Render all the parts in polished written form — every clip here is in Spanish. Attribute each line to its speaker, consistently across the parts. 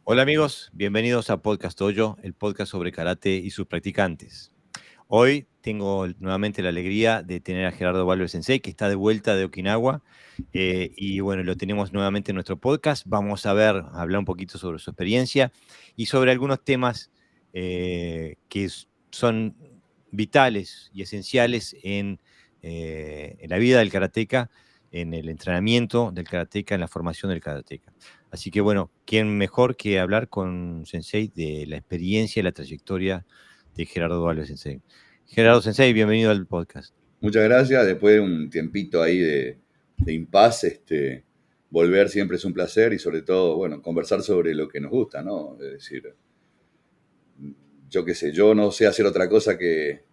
Speaker 1: Hola amigos, bienvenidos a Podcast Dojo, el podcast sobre karate y sus practicantes. Hoy tengo nuevamente la alegría de tener a Gerardo Valverde Sensei, que está de vuelta de Okinawa. Y bueno, lo tenemos nuevamente en nuestro podcast. Vamos a hablar un poquito sobre su experiencia y sobre algunos temas que son vitales y esenciales en la vida del karateca, en el entrenamiento del karateca, en la formación del karateca. Así que bueno, ¿quién mejor que hablar con Sensei de la experiencia y la trayectoria de Gerardo Valverde Sensei? Gerardo Sensei, bienvenido al podcast.
Speaker 2: Muchas gracias. Después de un tiempito ahí de impas, volver siempre es un placer y sobre todo, bueno, conversar sobre lo que nos gusta, ¿no? Es decir, yo qué sé, yo no sé hacer otra cosa que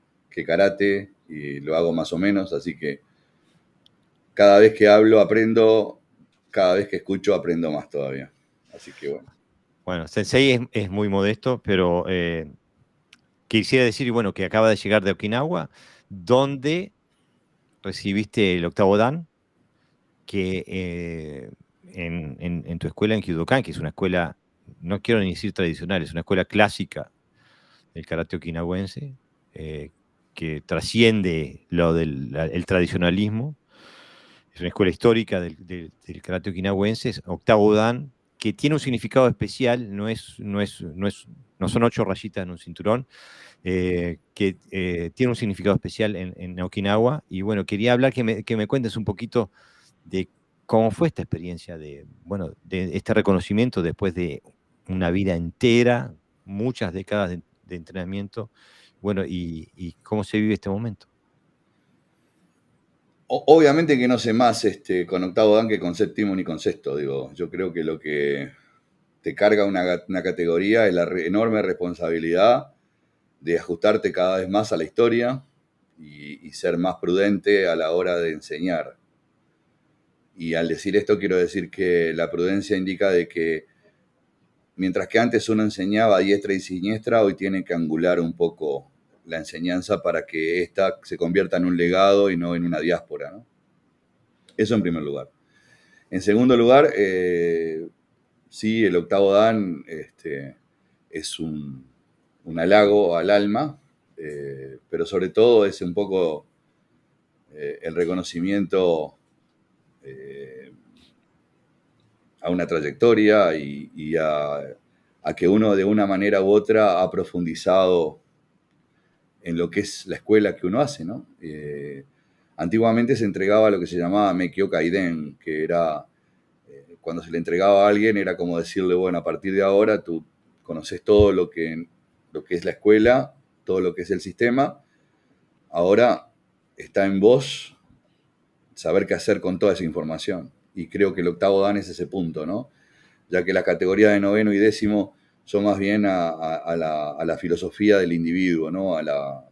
Speaker 2: karate y lo hago más o menos, así que cada vez que hablo aprendo, cada vez que escucho aprendo más todavía. Así que bueno.
Speaker 1: Bueno, Sensei es muy modesto, pero quisiera decir, bueno, que acaba de llegar de Okinawa, donde recibiste el octavo Dan, que en tu escuela en Kyudokan, que es una escuela, no quiero ni decir tradicional, es una escuela clásica del karate okinawense, que trasciende el tradicionalismo. Es una escuela histórica del karate okinawense, es octavo dan, que tiene un significado especial, no son 8 rayitas en un cinturón, que tiene un significado especial en Okinawa. Y bueno, quería hablar, que me cuentes un poquito de cómo fue esta experiencia bueno, de este reconocimiento después de una vida entera, muchas décadas de entrenamiento, bueno, y cómo se vive este momento.
Speaker 2: Obviamente que no sé más con octavo dan que con séptimo ni con sexto, digo. Yo creo que lo que te carga una categoría es la enorme responsabilidad de ajustarte cada vez más a la historia y ser más prudente a la hora de enseñar. Y al decir esto quiero decir que la prudencia indica de que mientras que antes uno enseñaba a diestra y siniestra, hoy tiene que angular un poco la enseñanza para que ésta se convierta en un legado y no en una diáspora, ¿no? Eso en primer lugar. En segundo lugar, sí, el octavo Dan es un halago al alma, pero sobre todo es un poco el reconocimiento eh, a una trayectoria y a que uno de una manera u otra ha profundizado en lo que es la escuela que uno hace, ¿no? Antiguamente se entregaba lo que se llamaba Meikyo Kaiden, que era cuando se le entregaba a alguien era como decirle, bueno, a partir de ahora tú conoces todo lo que es la escuela, todo lo que es el sistema, ahora está en vos saber qué hacer con toda esa información. Y creo que el octavo dan es ese punto, ¿no? Ya que las categorías de noveno y décimo son más bien a la filosofía del individuo, ¿no? A la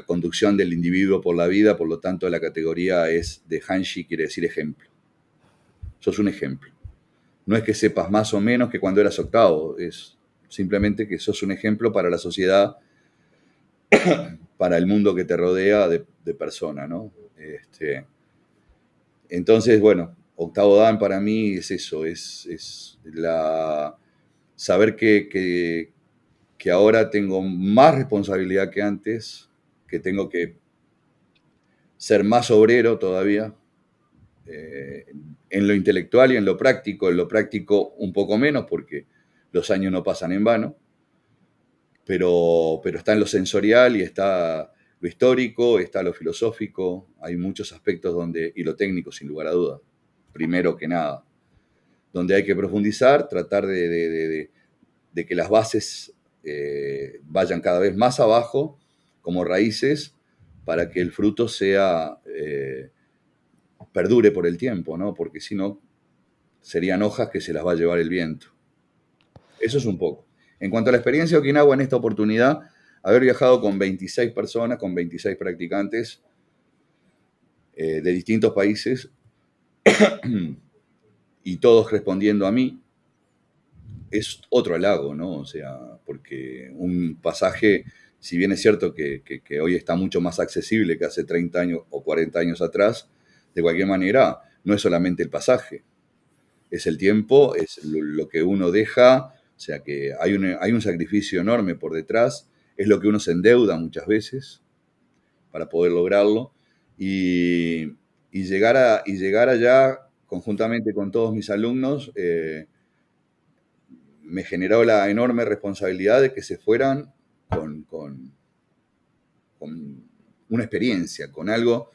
Speaker 2: conducción del individuo por la vida, por lo tanto la categoría es de Hanshi, quiere decir ejemplo. Sos un ejemplo. No es que sepas más o menos que cuando eras octavo, es simplemente que sos un ejemplo para la sociedad, para el mundo que te rodea de persona, ¿no? Entonces, bueno, octavo dan para mí es eso, es saber que ahora tengo más responsabilidad que antes, que tengo que ser más obrero todavía, eh, en lo intelectual y en lo práctico un poco menos porque los años no pasan en vano, pero está en lo sensorial y está lo histórico, está lo filosófico, hay muchos aspectos donde, y lo técnico sin lugar a dudas, primero que nada, donde hay que profundizar, tratar de que las bases vayan cada vez más abajo como raíces para que el fruto sea perdure por el tiempo, ¿no? Porque si no, serían hojas que se las va a llevar el viento. Eso es un poco. En cuanto a la experiencia de Okinawa en esta oportunidad, haber viajado con 26 personas, con 26 practicantes de distintos países y todos respondiendo a mí, es otro halago, ¿no? O sea, porque un pasaje, si bien es cierto que hoy está mucho más accesible que hace 30 años o 40 años atrás, de cualquier manera, no es solamente el pasaje. es el tiempo, es lo que uno deja, o sea que hay un sacrificio enorme por detrás, es lo que uno se endeuda muchas veces para poder lograrlo, y, y llegar allá conjuntamente con todos mis alumnos, me generó la enorme responsabilidad de que se fueran con una experiencia, con algo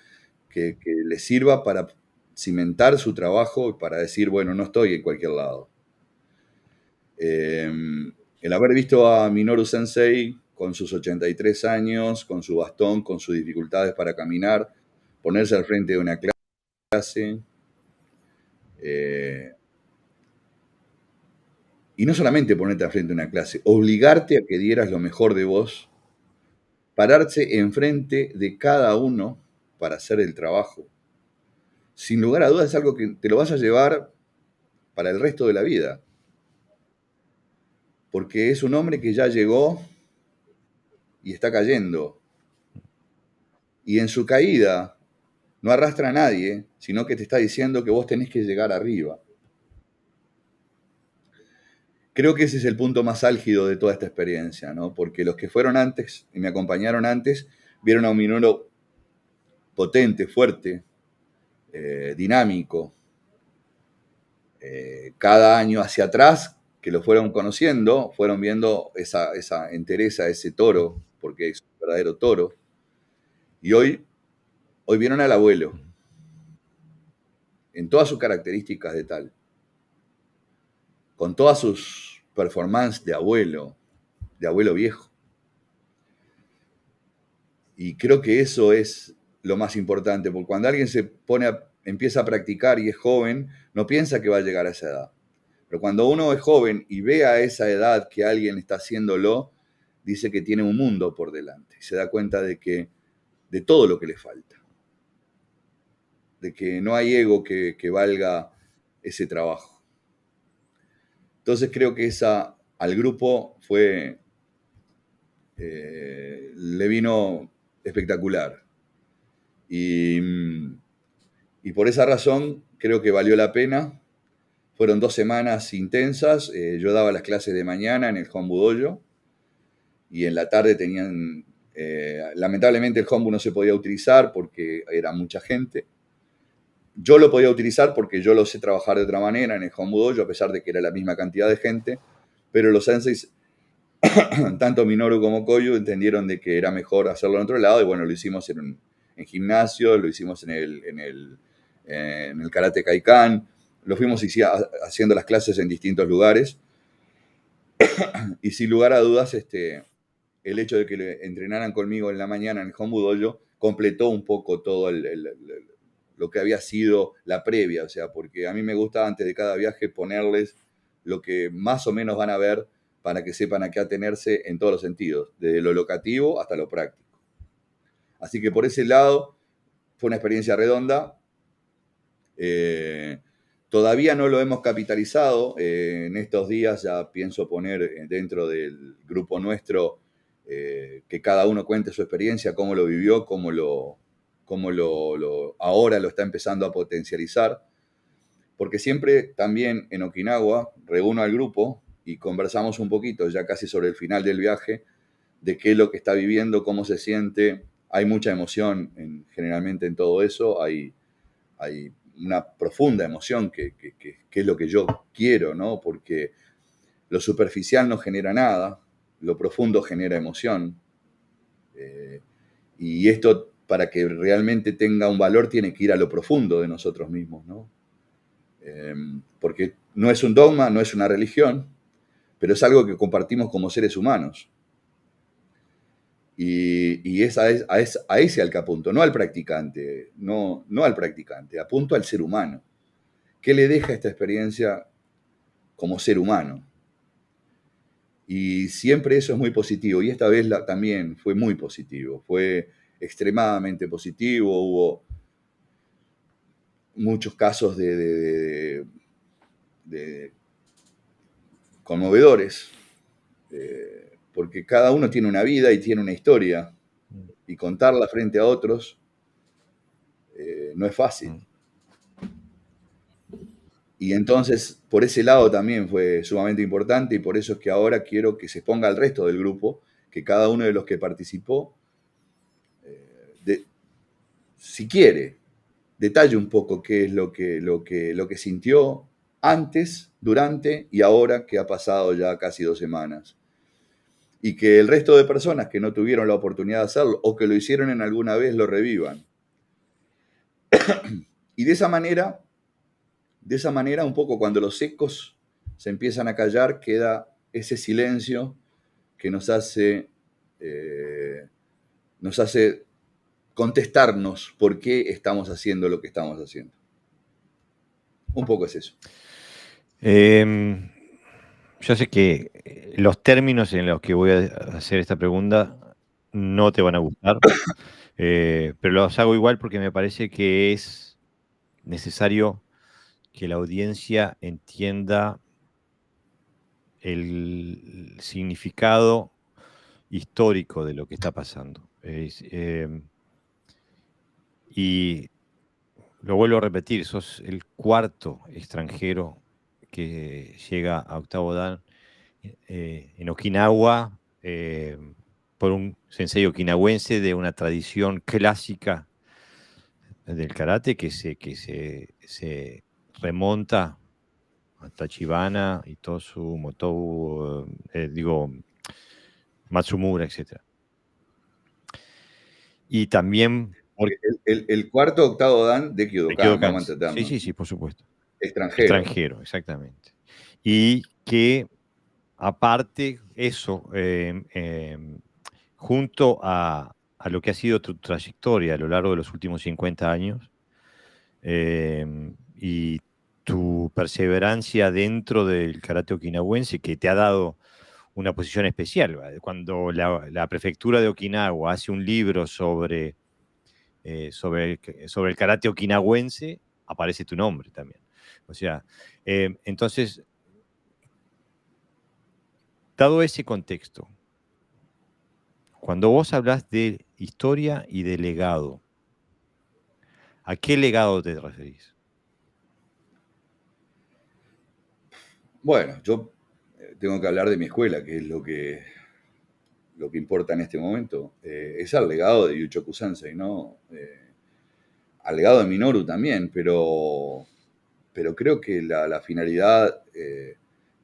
Speaker 2: que les sirva para cimentar su trabajo y para decir, bueno, no estoy en cualquier lado. El haber visto a Minoru Sensei con sus 83 años, con su bastón, con sus dificultades para caminar, ponerse al frente de una clase, y no solamente ponerte al frente de una clase, obligarte a que dieras lo mejor de vos, pararse enfrente de cada uno para hacer el trabajo. Sin lugar a dudas es algo que te lo vas a llevar para el resto de la vida. Porque es un hombre que ya llegó y está cayendo. Y en su caída no arrastra a nadie, sino que te está diciendo que vos tenés que llegar arriba. Creo que ese es el punto más álgido de toda esta experiencia, ¿no? Porque los que fueron antes y me acompañaron antes vieron a un Minoru potente, fuerte, dinámico. Cada año hacia atrás, que lo fueron conociendo, fueron viendo esa entereza, ese toro, porque es un verdadero toro. Y hoy vieron al abuelo, en todas sus características de tal, con todas sus performances de abuelo viejo. Y creo que eso es lo más importante, porque cuando alguien empieza a practicar y es joven, no piensa que va a llegar a esa edad. Pero cuando uno es joven y ve a esa edad que alguien está haciéndolo, dice que tiene un mundo por delante. Y se da cuenta de todo lo que le falta. De que no hay ego que valga ese trabajo. Entonces creo que al grupo le vino espectacular. Y por esa razón creo que valió la pena. Fueron 2 semanas intensas. Yo daba las clases de mañana en el Hombu Dojo y en la tarde tenían... lamentablemente el Hombu no se podía utilizar porque era mucha gente. Yo lo podía utilizar porque yo lo sé trabajar de otra manera en el Hombu Dojo, a pesar de que era la misma cantidad de gente, pero los senseis, tanto Minoru como Koyu, entendieron de que era mejor hacerlo en otro lado, y bueno, lo hicimos en gimnasio, lo hicimos en el Karate Kaikan, lo fuimos haciendo las clases en distintos lugares, y sin lugar a dudas, el hecho de que entrenaran conmigo en la mañana en el Hombu Dojo completó un poco todo lo que había sido la previa, o sea, porque a mí me gusta antes de cada viaje ponerles lo que más o menos van a ver para que sepan a qué atenerse en todos los sentidos, desde lo locativo hasta lo práctico. Así que por ese lado fue una experiencia redonda. Todavía no lo hemos capitalizado. En estos días ya pienso poner dentro del grupo nuestro que cada uno cuente su experiencia, cómo lo vivió, cómo ahora lo está empezando a potencializar. Porque siempre también en Okinawa reúno al grupo y conversamos un poquito, ya casi sobre el final del viaje, de qué es lo que está viviendo, cómo se siente. Hay mucha emoción generalmente en todo eso. Hay una profunda emoción que es lo que yo quiero, ¿no? Porque lo superficial no genera nada, lo profundo genera emoción. Y esto, para que realmente tenga un valor, tiene que ir a lo profundo de nosotros mismos, ¿no? Porque no es un dogma, no es una religión, pero es algo que compartimos como seres humanos. Y es a ese al que apunto, no al practicante, no al practicante, apunto al ser humano. ¿Qué le deja esta experiencia como ser humano? Y siempre eso es muy positivo, y esta vez también fue muy positivo, fue extremadamente positivo. Hubo muchos casos de conmovedores, porque cada uno tiene una vida y tiene una historia, y contarla frente a otros no es fácil. Y entonces, por ese lado también fue sumamente importante y por eso es que ahora quiero que se exponga al resto del grupo, que cada uno de los que participó, si quiere, detalle un poco qué es lo que sintió antes, durante y ahora que ha pasado ya casi 2 semanas. Y que el resto de personas que no tuvieron la oportunidad de hacerlo o que lo hicieron en alguna vez lo revivan. Y de esa manera, un poco cuando los ecos se empiezan a callar, queda ese silencio que nos hace contestarnos por qué estamos haciendo lo que estamos haciendo. Un poco es eso.
Speaker 1: Yo sé que los términos en los que voy a hacer esta pregunta no te van a gustar, pero los hago igual porque me parece que es necesario que la audiencia entienda el significado histórico de lo que está pasando. Y lo vuelvo a repetir, sos el cuarto extranjero que llega a octavo dan en Okinawa por un sensei okinawense de una tradición clásica del karate que se remonta a Tachibana, Itosu, Motobu, Matsumura, etc. Y también por
Speaker 2: El cuarto octavo dan de Kyodokan,
Speaker 1: Aikido.
Speaker 2: vamos a
Speaker 1: Sí,
Speaker 2: entendernos.
Speaker 1: sí, sí, por supuesto.
Speaker 2: Extranjero.
Speaker 1: Extranjero, exactamente. Y que aparte eso, junto a lo que ha sido tu trayectoria a lo largo de los últimos 50 años y tu perseverancia dentro del karate okinawense que te ha dado una posición especial. ¿Vale? Cuando la prefectura de Okinawa hace un libro sobre el karate okinawense, aparece tu nombre también. O sea, entonces, dado ese contexto, cuando vos hablas de historia y de legado, ¿a qué legado te referís?
Speaker 2: Bueno, yo tengo que hablar de mi escuela, que es lo que importa en este momento. Es al legado de Yuchoku Sensei, ¿no? Al legado de Minoru también, pero creo que la finalidad de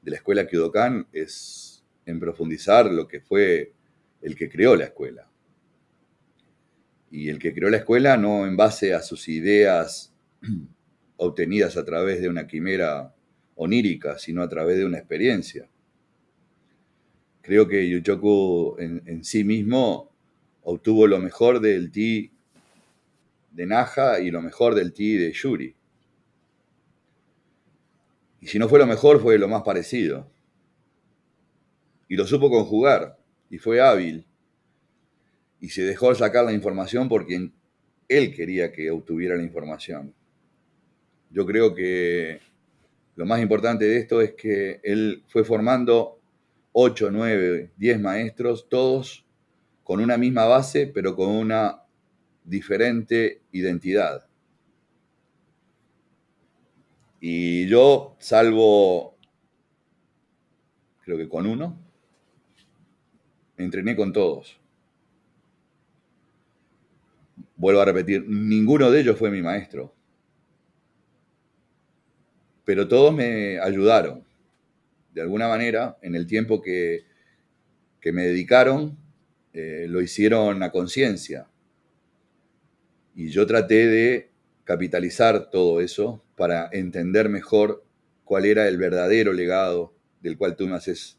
Speaker 2: la escuela Kyodokan es en profundizar lo que fue el que creó la escuela. Y el que creó la escuela no en base a sus ideas obtenidas a través de una quimera onírica, sino a través de una experiencia. Creo que Yuchoku en sí mismo obtuvo lo mejor del ti de Naja y lo mejor del ti de Yuri. Y si no fue lo mejor, fue lo más parecido. Y lo supo conjugar, y fue hábil. Y se dejó sacar la información por quien él quería que obtuviera la información. Yo creo que lo más importante de esto es que él fue formando 8, 9, 10 maestros, todos con una misma base, pero con una diferente identidad. Y yo, salvo, creo que con uno, entrené con todos. Vuelvo a repetir, ninguno de ellos fue mi maestro. Pero todos me ayudaron. De alguna manera, en el tiempo que me dedicaron, lo hicieron a conciencia. Y yo traté de capitalizar todo eso para entender mejor cuál era el verdadero legado del cual tú me haces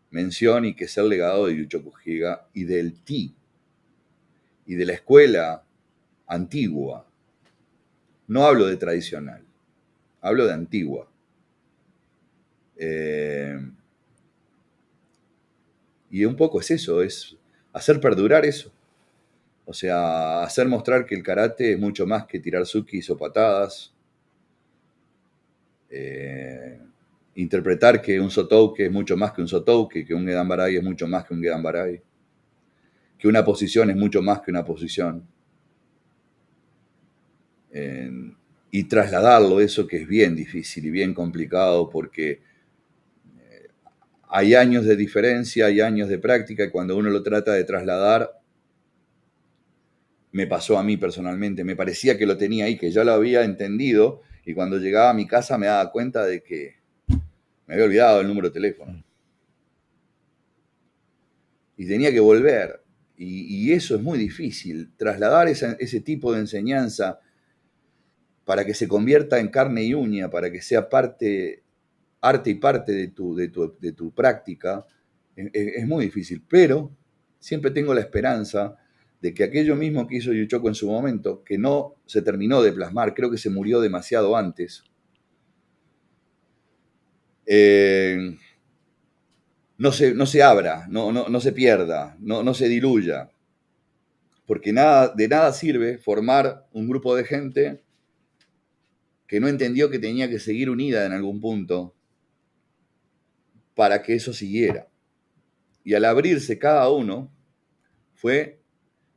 Speaker 2: mención y que es el legado de Yuchoku Higa y del Ti y de la escuela antigua. No hablo de tradicional, hablo de antigua. Y un poco es eso, es hacer perdurar eso. O sea, hacer mostrar que el karate es mucho más que tirar tsukis o patadas. Interpretar que un sotouke es mucho más que un sotouke, que un gedan barai es mucho más que un gedan barai, que una posición es mucho más que una posición. y trasladarlo, eso que es bien difícil y bien complicado, porque hay años de diferencia, hay años de práctica, y cuando uno lo trata de trasladar, me pasó a mí personalmente, me parecía que lo tenía ahí, que ya lo había entendido, y cuando llegaba a mi casa me daba cuenta de que me había olvidado el número de teléfono. Y tenía que volver. Y eso es muy difícil, trasladar ese tipo de enseñanza para que se convierta en carne y uña, para que sea parte, arte y parte de tu práctica, es muy difícil. Pero siempre tengo la esperanza de que aquello mismo que hizo Yuchoco en su momento, que no se terminó de plasmar, creo que se murió demasiado antes, no se abra, no se pierda, no se diluya. Porque de nada sirve formar un grupo de gente que no entendió que tenía que seguir unida en algún punto para que eso siguiera. Y al abrirse cada uno, fue,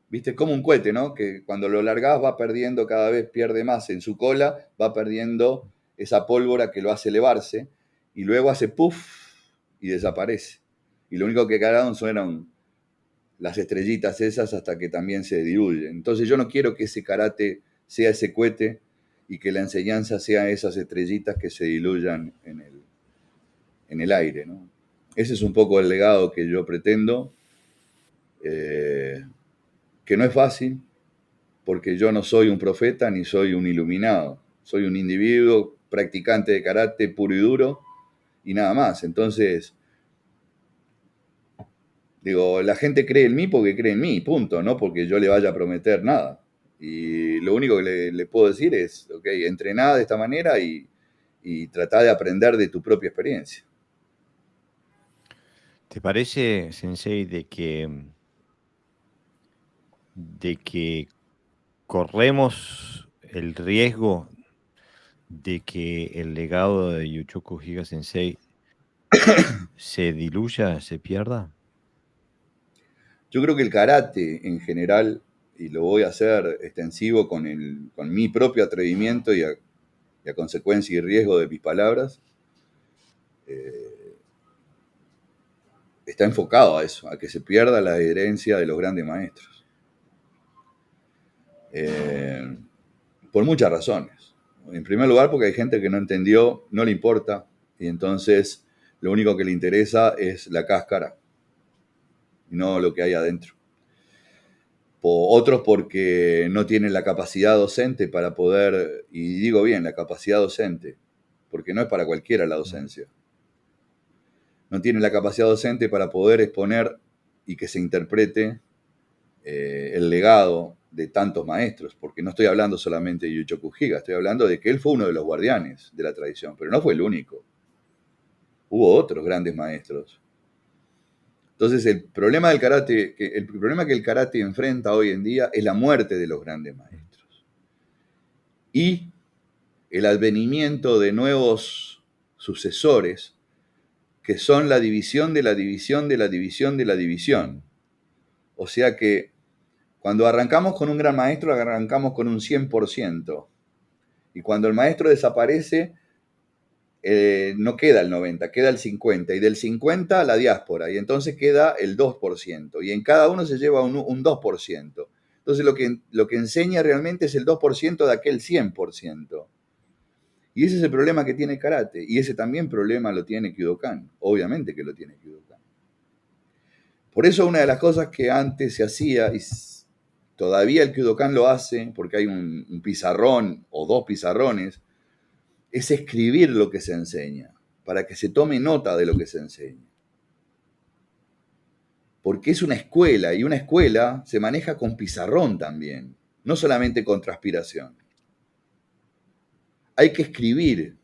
Speaker 2: viste, como un cohete, ¿no? Que cuando lo largás va perdiendo, cada vez pierde más en su cola, va perdiendo esa pólvora que lo hace elevarse, y luego hace puff y desaparece. Y lo único que quedaron fueron las estrellitas esas hasta que también se diluyen. Entonces yo no quiero que ese karate sea ese cohete y que la enseñanza sea esas estrellitas que se diluyan en el aire, ¿no? Ese es un poco el legado que yo pretendo, que no es fácil, porque yo no soy un profeta ni soy un iluminado. Soy un individuo practicante de karate puro y duro y nada más. Entonces, digo, la gente cree en mí porque cree en mí, punto, no porque yo le vaya a prometer nada. Y lo único que le puedo decir es, ok, entrená de esta manera y tratá de aprender de tu propia experiencia.
Speaker 1: ¿Te parece, Sensei, de que corremos el riesgo de que el legado de Yuchoku Higa Sensei se diluya, se pierda?
Speaker 2: Yo creo que el karate en general, y lo voy a hacer extensivo con mi propio atrevimiento y a consecuencia y riesgo de mis palabras, está enfocado a eso, a que se pierda la herencia de los grandes maestros. Por muchas razones. En primer lugar, porque hay gente que no entendió, no le importa, y entonces lo único que le interesa es la cáscara, y no lo que hay adentro. Otros porque no tienen la capacidad docente para poder, y digo bien, la capacidad docente, porque no es para cualquiera la docencia. No tienen la capacidad docente para poder exponer y que se interprete el legado de tantos maestros, porque no estoy hablando solamente de Yuchoku Higa, estoy hablando de que él fue uno de los guardianes de la tradición, pero no fue el único. Hubo otros grandes maestros. Entonces el problema del karate, el problema que el karate enfrenta hoy en día es la muerte de los grandes maestros y el advenimiento de nuevos sucesores que son la división de la división de la división de la división. O sea que cuando arrancamos con un gran maestro, arrancamos con un 100%. Y cuando el maestro desaparece, no queda el 90, queda el 50. Y del 50 la diáspora. Y entonces queda el 2%. Y en cada uno se lleva un 2%. Entonces lo que enseña realmente es el 2% de aquel 100%. Y ese es el problema que tiene karate. Y ese también problema lo tiene Kyudokan. Obviamente que lo tiene Kyudokan. Por eso una de las cosas que antes se hacía, y todavía el Kyudokan lo hace, porque hay un pizarrón o dos pizarrones, es escribir lo que se enseña, para que se tome nota de lo que se enseña. Porque es una escuela, y una escuela se maneja con pizarrón también, no solamente con transpiración. Hay que escribir,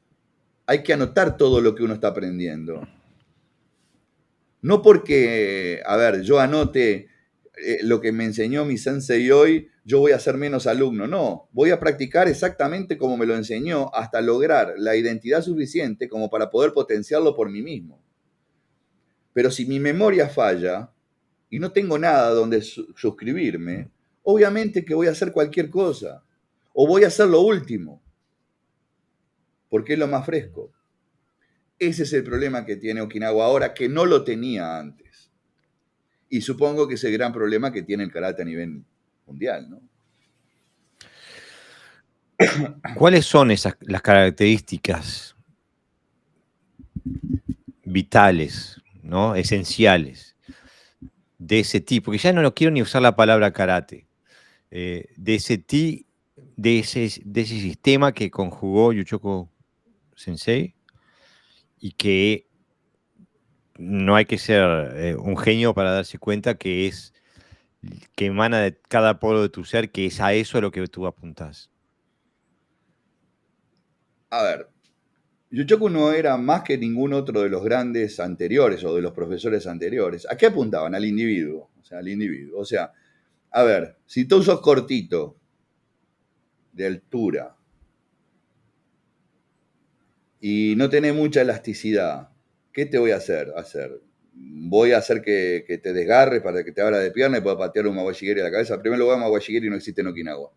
Speaker 2: hay que anotar todo lo que uno está aprendiendo. No porque, a ver, yo anote lo que me enseñó mi sensei hoy, yo voy a ser menos alumno. No, voy a practicar exactamente como me lo enseñó hasta lograr la identidad suficiente como para poder potenciarlo por mí mismo. Pero si mi memoria falla y no tengo nada donde suscribirme, obviamente que voy a hacer cualquier cosa o voy a hacer lo último. porque es lo más fresco. Ese es el problema que tiene Okinawa ahora, que no lo tenía antes. Y supongo que es el gran problema que tiene el karate a nivel mundial, ¿no?
Speaker 1: ¿Cuáles son las características vitales, ¿no? Esenciales de ese tipo? Que ya no lo quiero ni usar la palabra karate, de ese sistema que conjugó Yuchoku Sensei y que no hay que ser un genio para darse cuenta que emana de cada poro de tu ser, que es a eso a lo que tú apuntás.
Speaker 2: A ver, Yuchoku no era más que ningún otro de los grandes anteriores o de los profesores anteriores. ¿A qué apuntaban? Al individuo. O sea, al individuo. O sea, a ver, si tú sos cortito, de altura, y no tenés mucha elasticidad, ¿qué te voy a hacer? Voy a hacer que te desgarres para que te abra de pierna y puedas patear un mawashigiri a la cabeza. En primer lugar, mawashigiri no existe en Okinawa.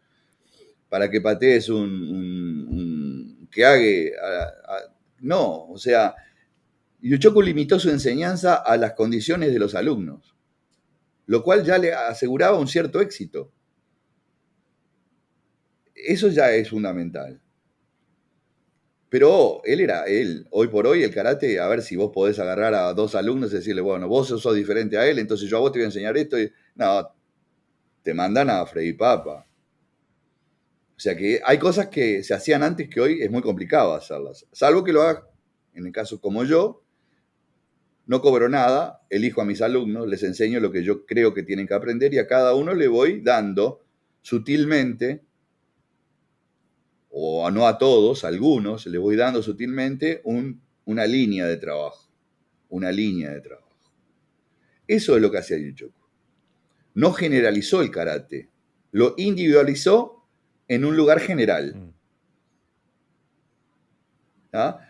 Speaker 2: Para que patees un keage, no, o sea, Yuchoku limitó su enseñanza a las condiciones de los alumnos, lo cual ya le aseguraba un cierto éxito. Eso ya es fundamental. Pero él, hoy por hoy, el karate, a ver si vos podés agarrar a dos alumnos y decirle, bueno, vos sos diferente a él, entonces yo a vos te voy a enseñar esto. No, te mandan a freír papa. O sea que hay cosas que se hacían antes que hoy es muy complicado hacerlas. Salvo que lo hagas, en el caso como yo, no cobro nada, elijo a mis alumnos, les enseño lo que yo creo que tienen que aprender y a cada uno le voy dando sutilmente, o no a todos, a algunos, le voy dando sutilmente una línea de trabajo. Una línea de trabajo. Eso es lo que hacía Yuchoku. No generalizó el karate, lo individualizó en un lugar general. ¿Ah?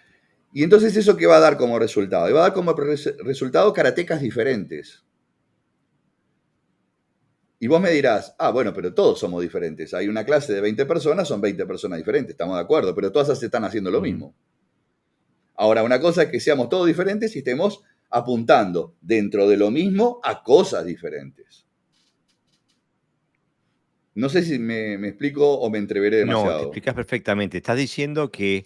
Speaker 2: Y entonces, ¿eso qué va a dar como resultado? Y va a dar como resultado karatecas diferentes. Y vos me dirás, bueno, pero todos somos diferentes. Hay una clase de 20 personas, son 20 personas diferentes, estamos de acuerdo, pero todas están haciendo lo mismo. Ahora, una cosa es que seamos todos diferentes y estemos apuntando dentro de lo mismo a cosas diferentes. No sé si me explico o me entreveré
Speaker 1: No, te
Speaker 2: demasiado.
Speaker 1: explicas perfectamente. Estás diciendo que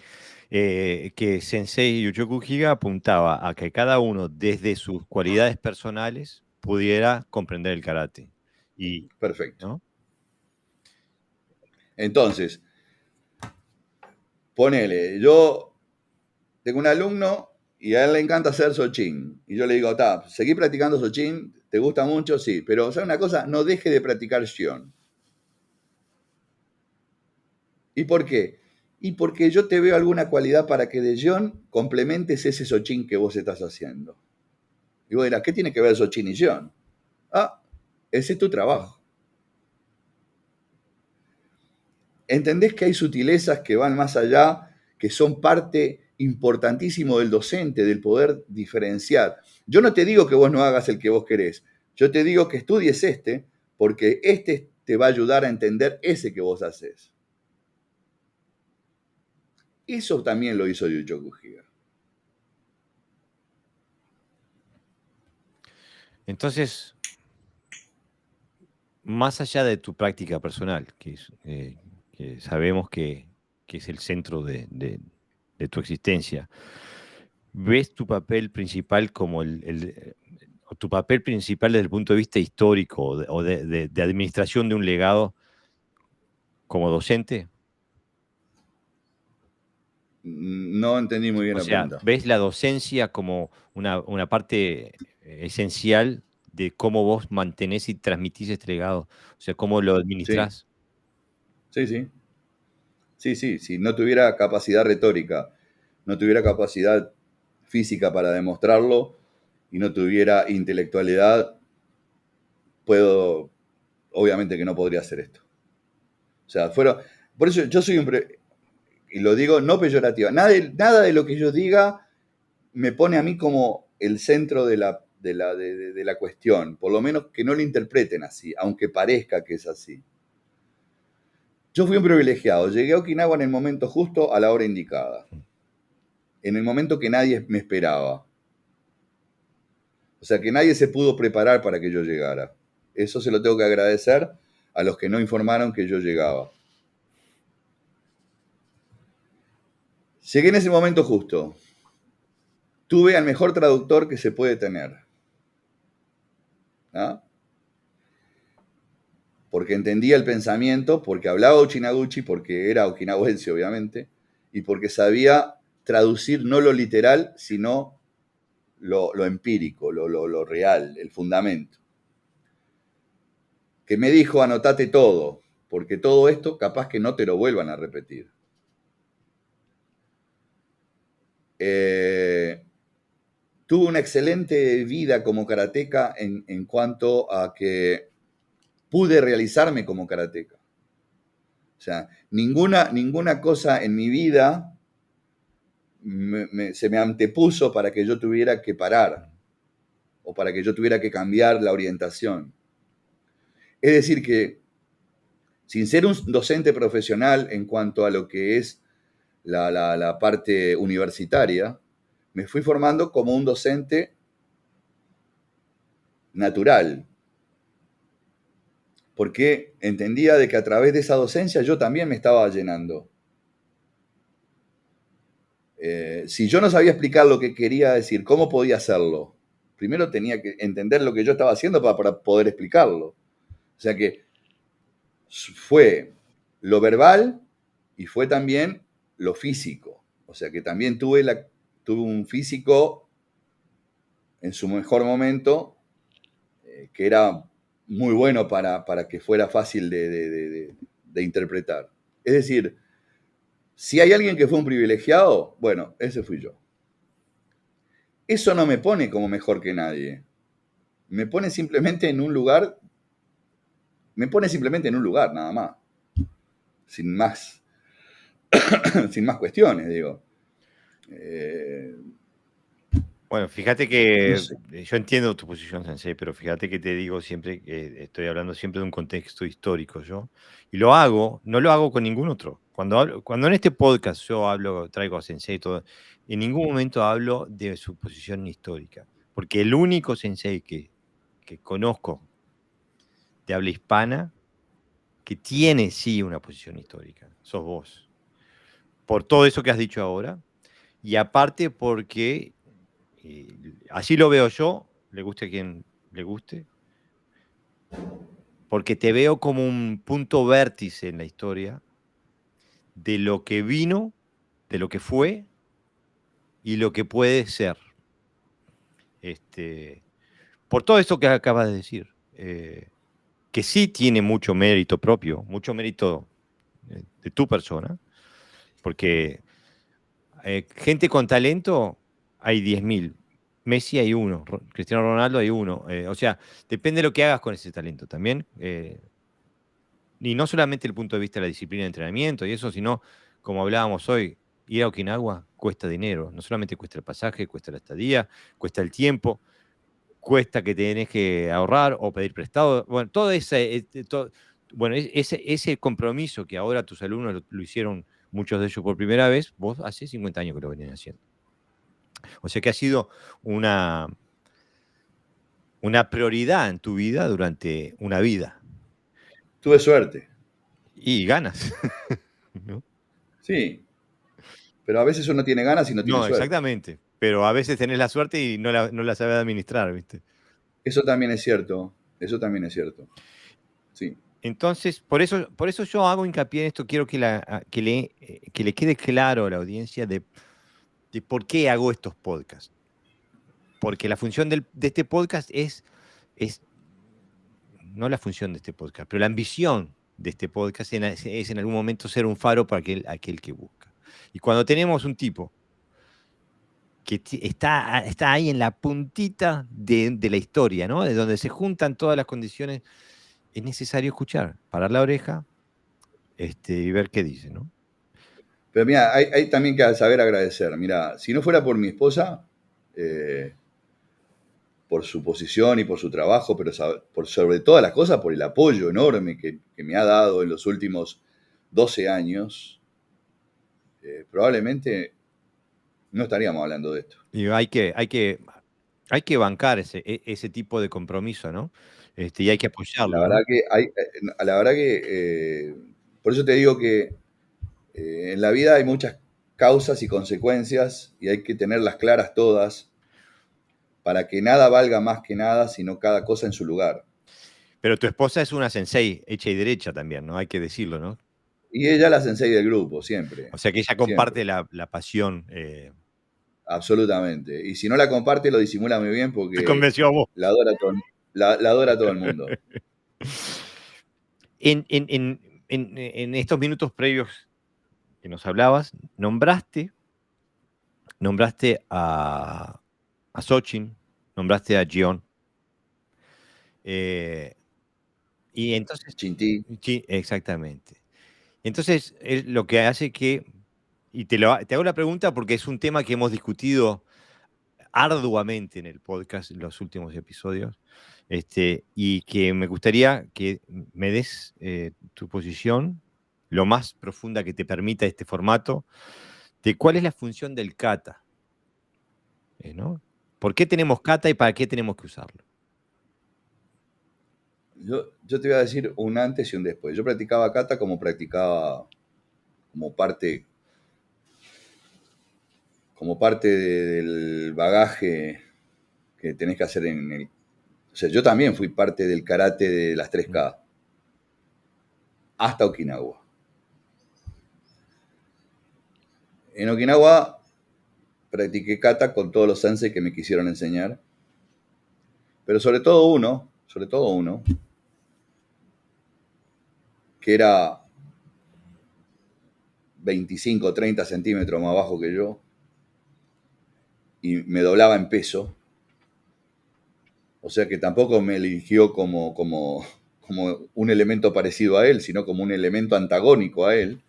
Speaker 1: Sensei Yuchoku Higa apuntaba a que cada uno, desde sus cualidades personales, pudiera comprender el karate.
Speaker 2: Perfecto.
Speaker 1: ¿No?
Speaker 2: Entonces, ponele, yo tengo un alumno y a él le encanta hacer Sochin. Y yo le digo, seguí practicando Sochin, ¿te gusta mucho? Sí, pero ¿sabes una cosa? No deje de practicar Shion. ¿Y por qué? Y porque yo te veo alguna cualidad para que de Shion complementes ese Sochin que vos estás haciendo. Y vos dirás, ¿qué tiene que ver Sochin y Shion? Ese es tu trabajo. ¿Entendés que hay sutilezas que van más allá, que son parte importantísimo del docente, del poder diferenciar? Yo no te digo que vos no hagas el que vos querés, yo te digo que estudies porque te va a ayudar a entender ese que vos haces. Eso también lo hizo Yuchoku Higa.
Speaker 1: Entonces, más allá de tu práctica personal, que sabemos que es el centro de tu existencia, ¿ves tu papel principal como tu papel principal desde el punto de vista histórico o de administración de un legado como docente?
Speaker 2: No entendí muy bien
Speaker 1: O
Speaker 2: la
Speaker 1: sea,
Speaker 2: pregunta.
Speaker 1: ¿ves la docencia como una parte esencial de cómo vos mantenés y transmitís este legado? O sea, ¿cómo lo
Speaker 2: Sí,
Speaker 1: administrás?
Speaker 2: sí. Sí. Si no tuviera capacidad retórica, no tuviera capacidad física para demostrarlo y no tuviera intelectualidad, obviamente que no podría hacer esto. O sea, por eso yo soy y lo digo no peyorativa, nada de lo que yo diga me pone a mí como el centro de la cuestión, por lo menos que no lo interpreten así, aunque parezca que es así. Yo fui un privilegiado, llegué a Okinawa en el momento justo, a la hora indicada. en el momento que nadie me esperaba. O sea, que nadie se pudo preparar para que yo llegara. Eso se lo tengo que agradecer a los que no informaron que yo llegaba. Llegué en ese momento justo. Tuve al mejor traductor que se puede tener. ¿Ah? Porque entendía el pensamiento, porque hablaba Uchinaguchi, porque era okinawense, obviamente, y porque sabía traducir no lo literal, sino lo empírico, lo real, el fundamento. Que me dijo, anotate todo, porque todo esto capaz que no te lo vuelvan a repetir. Tuve una excelente vida como karateca en cuanto a que pude realizarme como karateca. O sea, ninguna cosa en mi vida se me antepuso para que yo tuviera que parar o para que yo tuviera que cambiar la orientación. Es decir, que sin ser un docente profesional en cuanto a lo que es la parte universitaria, me fui formando como un docente natural, porque entendía de que a través de esa docencia yo también me estaba llenando. Si yo no sabía explicar lo que quería decir, ¿cómo podía hacerlo? Primero tenía que entender lo que yo estaba haciendo para poder explicarlo. O sea que fue lo verbal y fue también lo físico. O sea que también tuve un físico en su mejor momento que era muy bueno para que fuera fácil de interpretar. Es decir, si hay alguien que fue un privilegiado, bueno, ese fui yo. Eso no me pone como mejor que nadie. Me pone simplemente en un lugar, nada más. Sin más, sin más cuestiones, digo.
Speaker 1: Bueno, fíjate
Speaker 2: No
Speaker 1: que
Speaker 2: sé.
Speaker 1: yo entiendo tu posición, Sensei, pero fíjate que te digo siempre que estoy hablando siempre de un contexto histórico yo. Y lo hago, no lo hago con ningún otro. Cuando en este podcast yo hablo, traigo a Sensei y todo, en ningún momento hablo de su posición histórica. Porque el único Sensei que conozco de habla hispana que tiene sí una posición histórica, sos vos. Por todo eso que has dicho ahora, y aparte porque así lo veo yo, le guste a quien le guste, porque te veo como un punto vértice en la historia de lo que vino, de lo que fue y lo que puede ser. Este, por todo eso que acabas de decir, que sí tiene mucho mérito propio, mucho mérito de tu persona, porque gente con talento hay 10.000. Messi hay uno, Cristiano Ronaldo hay uno. O sea, depende de lo que hagas con ese talento también. Y no solamente el punto de vista de la disciplina de entrenamiento y eso, sino, como hablábamos hoy, ir a Okinawa cuesta dinero. No solamente cuesta el pasaje, cuesta la estadía, cuesta el tiempo, cuesta que tenés que ahorrar o pedir prestado. Bueno, todo ese, bueno, ese compromiso que ahora tus alumnos lo hicieron, muchos de ellos por primera vez, vos hace 50 años que lo venían haciendo. O sea que ha sido una prioridad en tu vida durante una vida.
Speaker 2: Tuve suerte.
Speaker 1: Y ganas. ¿No?
Speaker 2: Sí, pero a veces uno tiene ganas y no tiene
Speaker 1: No,
Speaker 2: suerte.
Speaker 1: exactamente. Pero a veces tenés la suerte y no la sabes administrar, ¿viste?
Speaker 2: Eso también es cierto. Eso también es cierto. Sí.
Speaker 1: Entonces, por eso yo hago hincapié en esto, quiero que le quede claro a la audiencia de por qué hago estos podcasts. Porque la función de este podcast es, no la función de este podcast, pero la ambición de este podcast es en algún momento ser un faro para aquel que busca. Y cuando tenemos un tipo que está ahí en la puntita de la historia, ¿no? De donde se juntan todas las condiciones, es necesario escuchar, parar la oreja y ver qué dice, ¿no?
Speaker 2: Pero mira, hay también que saber agradecer. Mira, si no fuera por mi esposa, por su posición y por su trabajo, pero por sobre todas las cosas, por el apoyo enorme que me ha dado en los últimos 12 años, probablemente no estaríamos hablando de esto.
Speaker 1: Y hay que bancar ese tipo de compromiso, ¿no? Y hay que
Speaker 2: La
Speaker 1: apoyarlo,
Speaker 2: verdad
Speaker 1: ¿no?
Speaker 2: que la verdad que por eso te digo que en la vida hay muchas causas y consecuencias y hay que tenerlas claras todas para que nada valga más que nada, sino cada cosa en su lugar.
Speaker 1: Pero tu esposa es una sensei hecha y derecha también, ¿no? Hay que decirlo, ¿no?
Speaker 2: Y ella es la sensei del grupo, siempre,
Speaker 1: O sea que ella
Speaker 2: siempre,
Speaker 1: comparte la pasión.
Speaker 2: absolutamente. Y si no la comparte, lo disimula muy bien
Speaker 1: Te
Speaker 2: porque
Speaker 1: convenció a vos.
Speaker 2: la adora todo, la adora todo el mundo.
Speaker 1: En, en- en- en estos minutos previos que nos hablabas, nombraste a Sochin, nombraste a Gion. eh, y entonces,
Speaker 2: Chinti,
Speaker 1: sí, exactamente. Entonces, es lo que hace que, y te hago la pregunta porque es un tema que hemos discutido arduamente en el podcast en los últimos episodios, y que me gustaría que me des tu posición lo más profunda que te permita este formato, de cuál es la función del kata, ¿no? ¿Por qué tenemos kata y para qué tenemos que usarlo?
Speaker 2: yo te voy a decir un antes y un después. Yo practicaba kata como practicaba como parte, del bagaje que tenés que hacer en el... O sea, yo también fui parte del karate de las tres
Speaker 1: Mm.
Speaker 2: k hasta Okinawa. En Okinawa practiqué kata con todos los sensei que me quisieron enseñar, pero sobre todo uno, que era 25 o 30 centímetros más bajo que yo y me doblaba en peso, o sea que tampoco me eligió como un elemento parecido a él, sino como un elemento antagónico a él,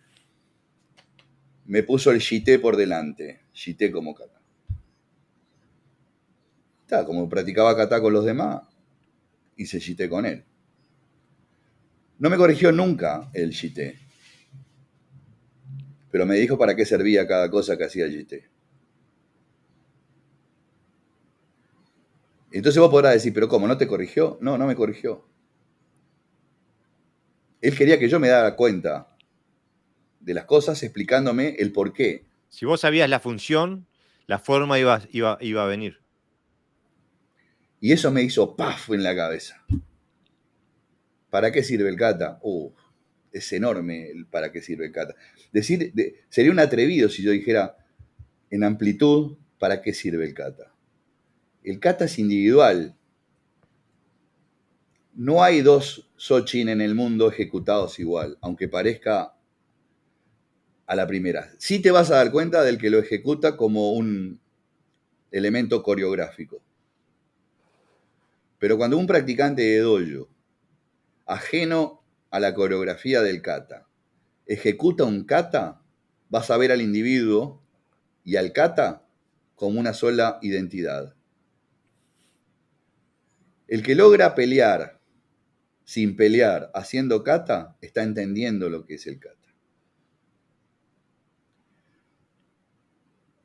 Speaker 2: me puso el shite por delante, shite como kata. Como practicaba kata con los demás, hice shite con él. No me corrigió nunca el shite, pero me dijo para qué servía cada cosa que hacía el shite. Entonces vos podrás decir, pero ¿cómo? ¿No te corrigió? No, no me corrigió. Él quería que yo me diera cuenta de las cosas explicándome el por qué.
Speaker 1: Si vos sabías la función, la forma iba a venir.
Speaker 2: Y eso me hizo ¡paf! En la cabeza. ¿Para qué sirve el kata? Es enorme el para qué sirve el kata. Sería un atrevido si yo dijera en amplitud para qué sirve el kata. El kata es individual. No hay dos Sochin en el mundo ejecutados igual, aunque parezca a la primera. Sí te vas a dar cuenta del que lo ejecuta como un elemento coreográfico. Pero cuando un practicante de dojo, ajeno a la coreografía del kata, ejecuta un kata, vas a ver al individuo y al kata como una sola identidad. El que logra pelear sin pelear haciendo kata está entendiendo lo que es el kata.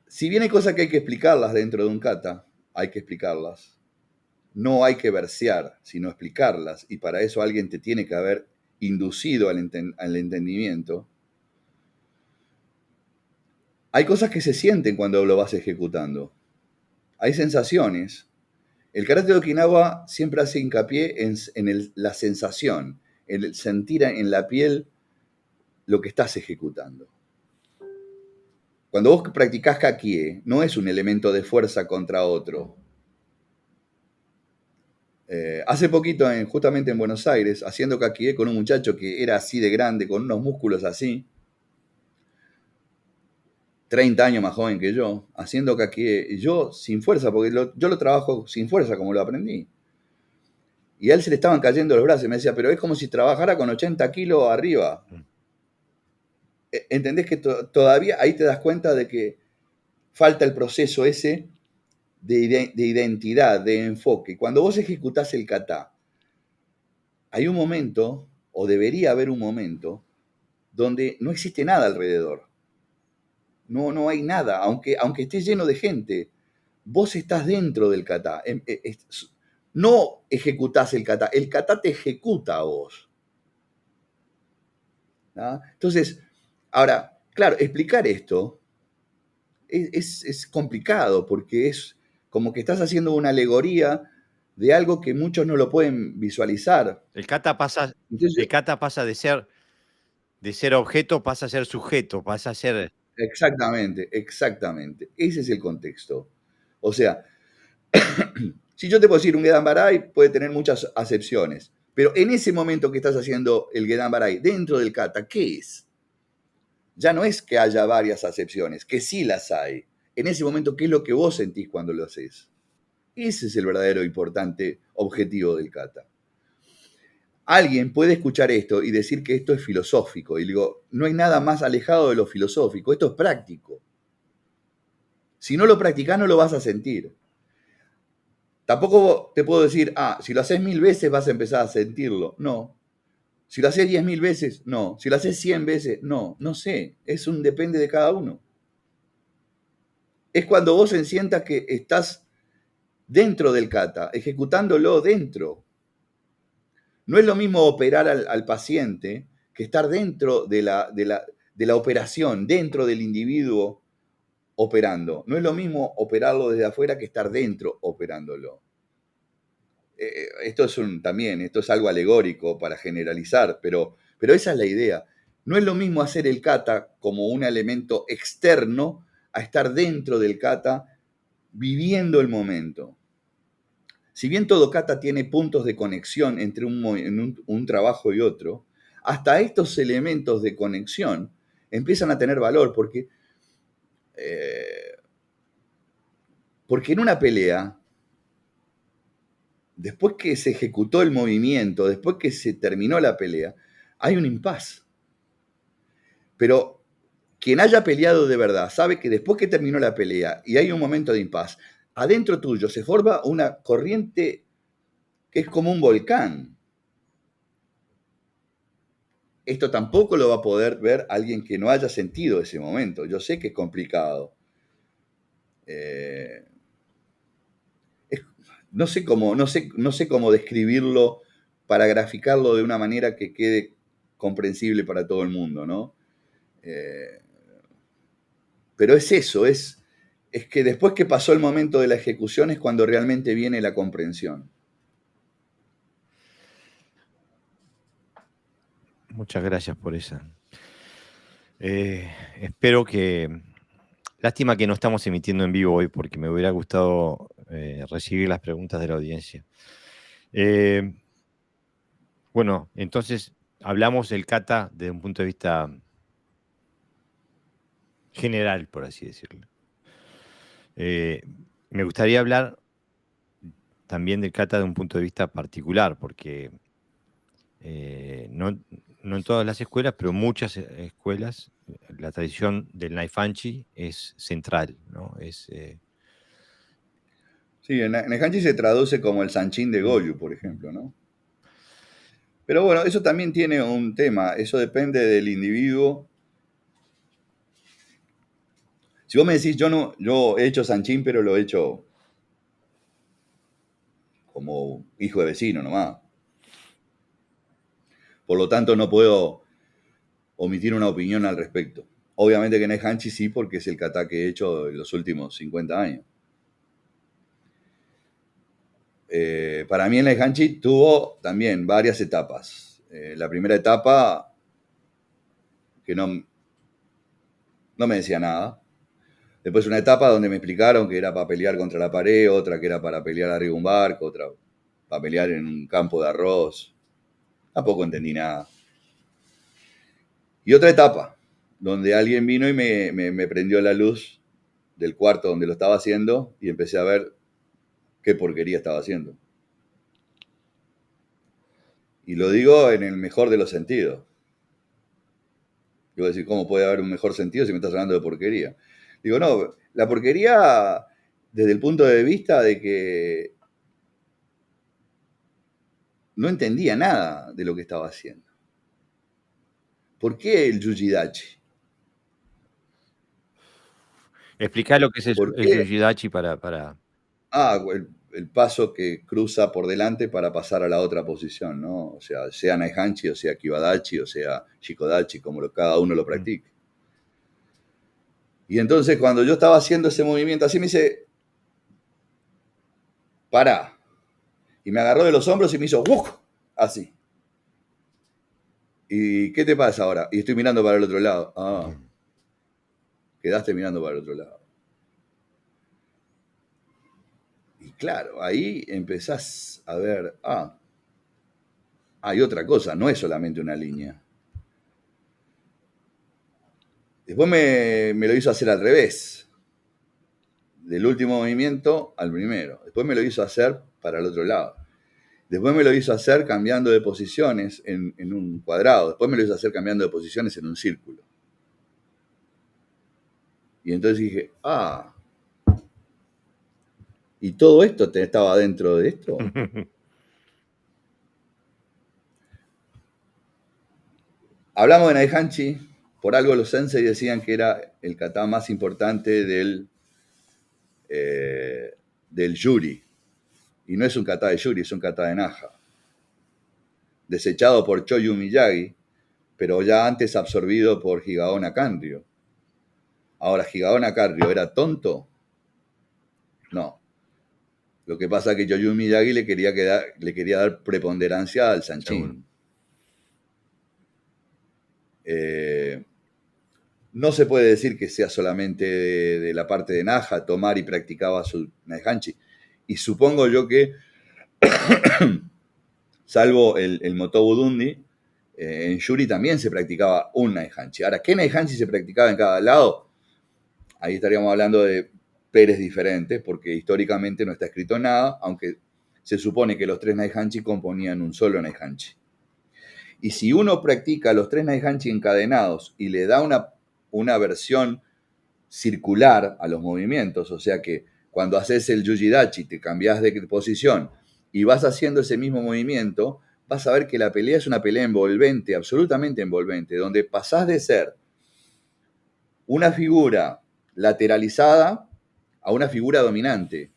Speaker 2: Si bien hay cosas que hay que explicarlas dentro de un kata, hay que explicarlas. No hay que versear, sino explicarlas. Y para eso alguien te tiene que haber inducido al entendimiento. Hay cosas que se sienten cuando lo vas ejecutando. Hay sensaciones. El karate de Okinawa siempre hace hincapié en la sensación, en el sentir en la piel lo que estás ejecutando. Cuando vos practicás kakie, no es un elemento de fuerza contra otro. Hace poquito, justamente en Buenos Aires, haciendo kakie con un muchacho que era así de grande, con unos músculos así, 30 años más joven que yo, haciendo kakie, yo sin fuerza, porque yo lo trabajo sin fuerza como lo aprendí. Y a él se le estaban cayendo los brazos y me decía, pero es como si trabajara con 80 kilos arriba.
Speaker 1: Mm.
Speaker 2: ¿Entendés que todavía ahí te das cuenta de que falta el proceso ese de identidad, de enfoque? Cuando vos ejecutás el kata, hay un momento, o debería haber un momento, donde no existe nada alrededor. no hay nada, aunque esté lleno de gente. Vos estás dentro del kata. No ejecutás el kata te ejecuta a vos. ¿Ah? Entonces, ahora, claro, explicar esto es complicado porque es como que estás haciendo una alegoría de algo que muchos no lo pueden visualizar.
Speaker 1: El kata pasa,
Speaker 2: Entonces,
Speaker 1: el kata pasa de ser objeto, pasa a ser sujeto, pasa a ser.
Speaker 2: exactamente, exactamente. Ese es el contexto. O sea, si yo te puedo decir un Gedan Barai, puede tener muchas acepciones. Pero en ese momento que estás haciendo el Gedan Barai dentro del kata, ¿qué es? Ya no es que haya varias acepciones, que sí las hay. En ese momento, ¿qué es lo que vos sentís cuando lo haces? Ese es el verdadero importante objetivo del kata. Alguien puede escuchar esto y decir que esto es filosófico. Y digo, no hay nada más alejado de lo filosófico. Esto es práctico. Si no lo practicás, no lo vas a sentir. Tampoco te puedo decir, si lo haces 1000 veces vas a empezar a sentirlo. No. Si lo haces 10.000 veces, no. Si lo haces 100 veces, no. No sé. Depende de cada uno. Es cuando vos sientas que estás dentro del kata, ejecutándolo dentro. No es lo mismo operar al paciente que estar dentro de la operación, dentro del individuo operando. No es lo mismo operarlo desde afuera que estar dentro operándolo. Esto es algo alegórico para generalizar, pero esa es la idea. No es lo mismo hacer el kata como un elemento externo a estar dentro del kata viviendo el momento. Si bien todo kata tiene puntos de conexión entre un trabajo y otro, hasta estos elementos de conexión empiezan a tener valor porque en una pelea, después que se ejecutó el movimiento, después que se terminó la pelea, hay un impas. Pero quien haya peleado de verdad sabe que después que terminó la pelea y hay un momento de impas, adentro tuyo se forma una corriente que es como un volcán. Esto tampoco lo va a poder ver alguien que no haya sentido ese momento. Yo sé que es complicado. No sé cómo describirlo para graficarlo de una manera que quede comprensible para todo el mundo, ¿no? Pero es eso, es que después que pasó el momento de la ejecución es cuando realmente viene la comprensión.
Speaker 1: Muchas gracias por esa. Espero que. Lástima que no estamos emitiendo en vivo hoy porque me hubiera gustado recibir las preguntas de la audiencia. Bueno, entonces hablamos del kata desde un punto de vista general, por así decirlo. Me gustaría hablar también del kata de un punto de vista particular, porque no en todas las escuelas, pero muchas escuelas, la tradición del Naifanchi es central, ¿no?
Speaker 2: Sí, en el Hanchi se traduce como el Sanchin de Goju, por ejemplo, ¿no? Pero bueno, eso también tiene un tema, eso depende del individuo. Si vos me decís, yo he hecho Sanchin, pero lo he hecho como hijo de vecino nomás. Por lo tanto, no puedo omitir una opinión al respecto. Obviamente que en el Hanchi sí, porque es el kata que he hecho en los últimos 50 años. Para mí en el Hanchi tuvo también varias etapas. La primera etapa, que no me decía nada. Después una etapa donde me explicaron que era para pelear contra la pared, otra que era para pelear arriba de un barco, otra para pelear en un campo de arroz. Tampoco entendí nada. Y otra etapa, donde alguien vino y me prendió la luz del cuarto donde lo estaba haciendo y empecé a ver qué porquería estaba haciendo. Y lo digo en el mejor de los sentidos. Yo voy a decir, ¿cómo puede haber un mejor sentido si me estás hablando de porquería? Digo, no, la porquería desde el punto de vista de que no entendía nada de lo que estaba haciendo. ¿Por qué el Yujidachi?
Speaker 1: Explicá lo que es
Speaker 2: ¿Por
Speaker 1: el
Speaker 2: qué?
Speaker 1: Yoshidachi para...
Speaker 2: El paso que cruza por delante para pasar a la otra posición, ¿no? O sea Naihanchi, o sea Kibadachi, o sea Shikodachi, como cada uno lo
Speaker 1: Mm.
Speaker 2: practique. Y entonces cuando yo estaba haciendo ese movimiento así, me dice, pará. Y me agarró de los hombros y me hizo, ¡wuk! Así. ¿Y qué te pasa ahora? Y estoy mirando para el otro lado. Ah, quedaste mirando para el otro lado. Y claro, ahí empezás a ver, hay otra cosa, no es solamente una línea. Después me lo hizo hacer al revés, del último movimiento al primero. Después me lo hizo hacer para el otro lado. Después me lo hizo hacer cambiando de posiciones en un cuadrado. Después me lo hizo hacer cambiando de posiciones en un círculo. Y entonces dije, ¿y todo esto estaba dentro de esto? Hablamos de Naihanchi, por algo los sensei decían que era el kata más importante del yuri. Y no es un kata de yuri, es un kata de naja. Desechado por Choyu Miyagi, pero ya antes absorbido por Higaona Kanryo. Ahora, ¿Higaona Kanryo era tonto? No. Lo que pasa es que Choyu Miyagi le quería dar preponderancia al
Speaker 1: Seguro.
Speaker 2: Sanchin. No se puede decir que sea solamente de la parte de Naja, tomar y practicaba su Naihanchi. Y supongo yo que, salvo el Motobu Dundi, en Yuri también se practicaba un Naihanchi. Ahora, ¿qué Naihanchi se practicaba en cada lado? Ahí estaríamos hablando de Pérez diferentes, porque históricamente no está escrito nada, aunque se supone que los tres Naihanchi componían un solo Naihanchi. Y si uno practica los tres Naihanchi encadenados y le da una versión circular a los movimientos, o sea que cuando haces el Yujidachi te cambias de posición y vas haciendo ese mismo movimiento, vas a ver que la pelea es una pelea envolvente, absolutamente envolvente, donde pasás de ser una figura lateralizada a una figura dominante.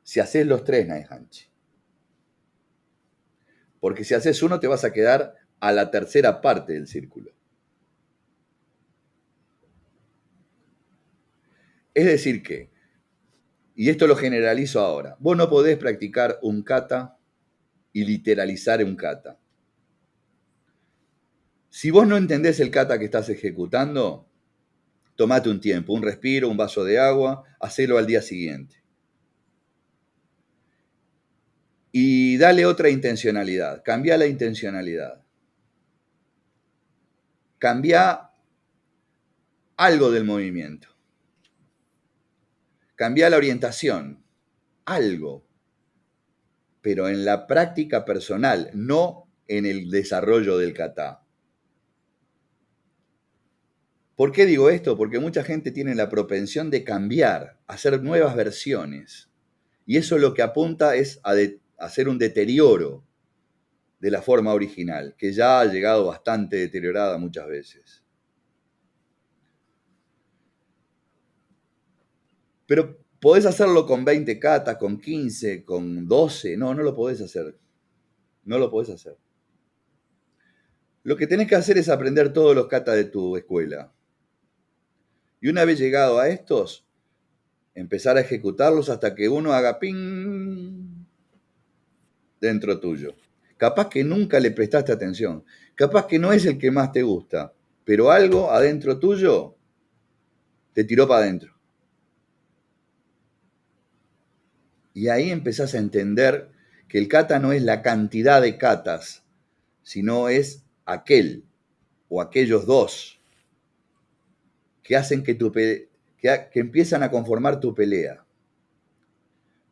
Speaker 2: Si haces los tres Naihanchi. Porque si haces uno te vas a quedar a la tercera parte del círculo. Es decir que, y esto lo generalizo ahora, vos no podés practicar un kata y literalizar un kata. Si vos no entendés el kata que estás ejecutando, tomate un tiempo, un respiro, un vaso de agua, hacelo al día siguiente. Y dale otra intencionalidad, cambia la intencionalidad. Cambia algo del movimiento. Cambia la orientación, algo. Pero en la práctica personal, no en el desarrollo del kata. ¿Por qué digo esto? Porque mucha gente tiene la propensión de cambiar, hacer nuevas versiones. Y eso lo que apunta es a hacer un deterioro de la forma original, que ya ha llegado bastante deteriorada muchas veces. Pero podés hacerlo con 20 katas, con 15, con 12. No, no lo podés hacer. No lo podés hacer. Lo que tenés que hacer es aprender todos los katas de tu escuela. Y una vez llegado a estos, empezar a ejecutarlos hasta que uno haga ping dentro tuyo. Capaz que nunca le prestaste atención. Capaz que no es el que más te gusta, pero algo adentro tuyo te tiró para adentro. Y ahí empezás a entender que el kata no es la cantidad de katas, sino es aquel o aquellos dos que hacen que empiezan a conformar tu pelea.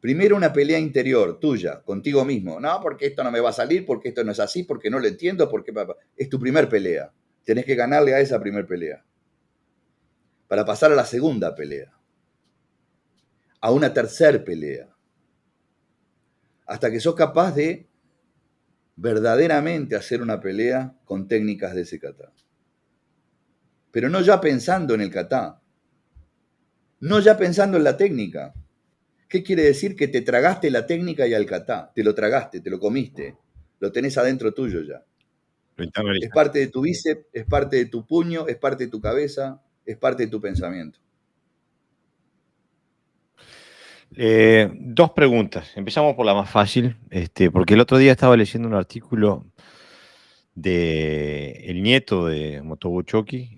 Speaker 2: Primero una pelea interior tuya, contigo mismo. No, porque esto no me va a salir, porque esto no es así, porque no lo entiendo, porque es tu primer pelea. Tenés que ganarle a esa primer pelea. Para pasar a la segunda pelea. A una tercer pelea. Hasta que sos capaz de verdaderamente hacer una pelea con técnicas de ese kata. pero no ya pensando en el kata, no ya pensando en la técnica. ¿Qué quiere decir? Que te tragaste la técnica y al kata, te lo tragaste, te lo comiste, lo tenés adentro tuyo ya.
Speaker 1: Lo
Speaker 2: Es
Speaker 1: internalizaste.
Speaker 2: parte de tu bíceps, es parte de tu puño, es parte de tu cabeza, es parte de tu pensamiento.
Speaker 1: Dos preguntas. Empezamos por la más fácil, porque el otro día estaba leyendo un artículo de el nieto de Motobu Choki,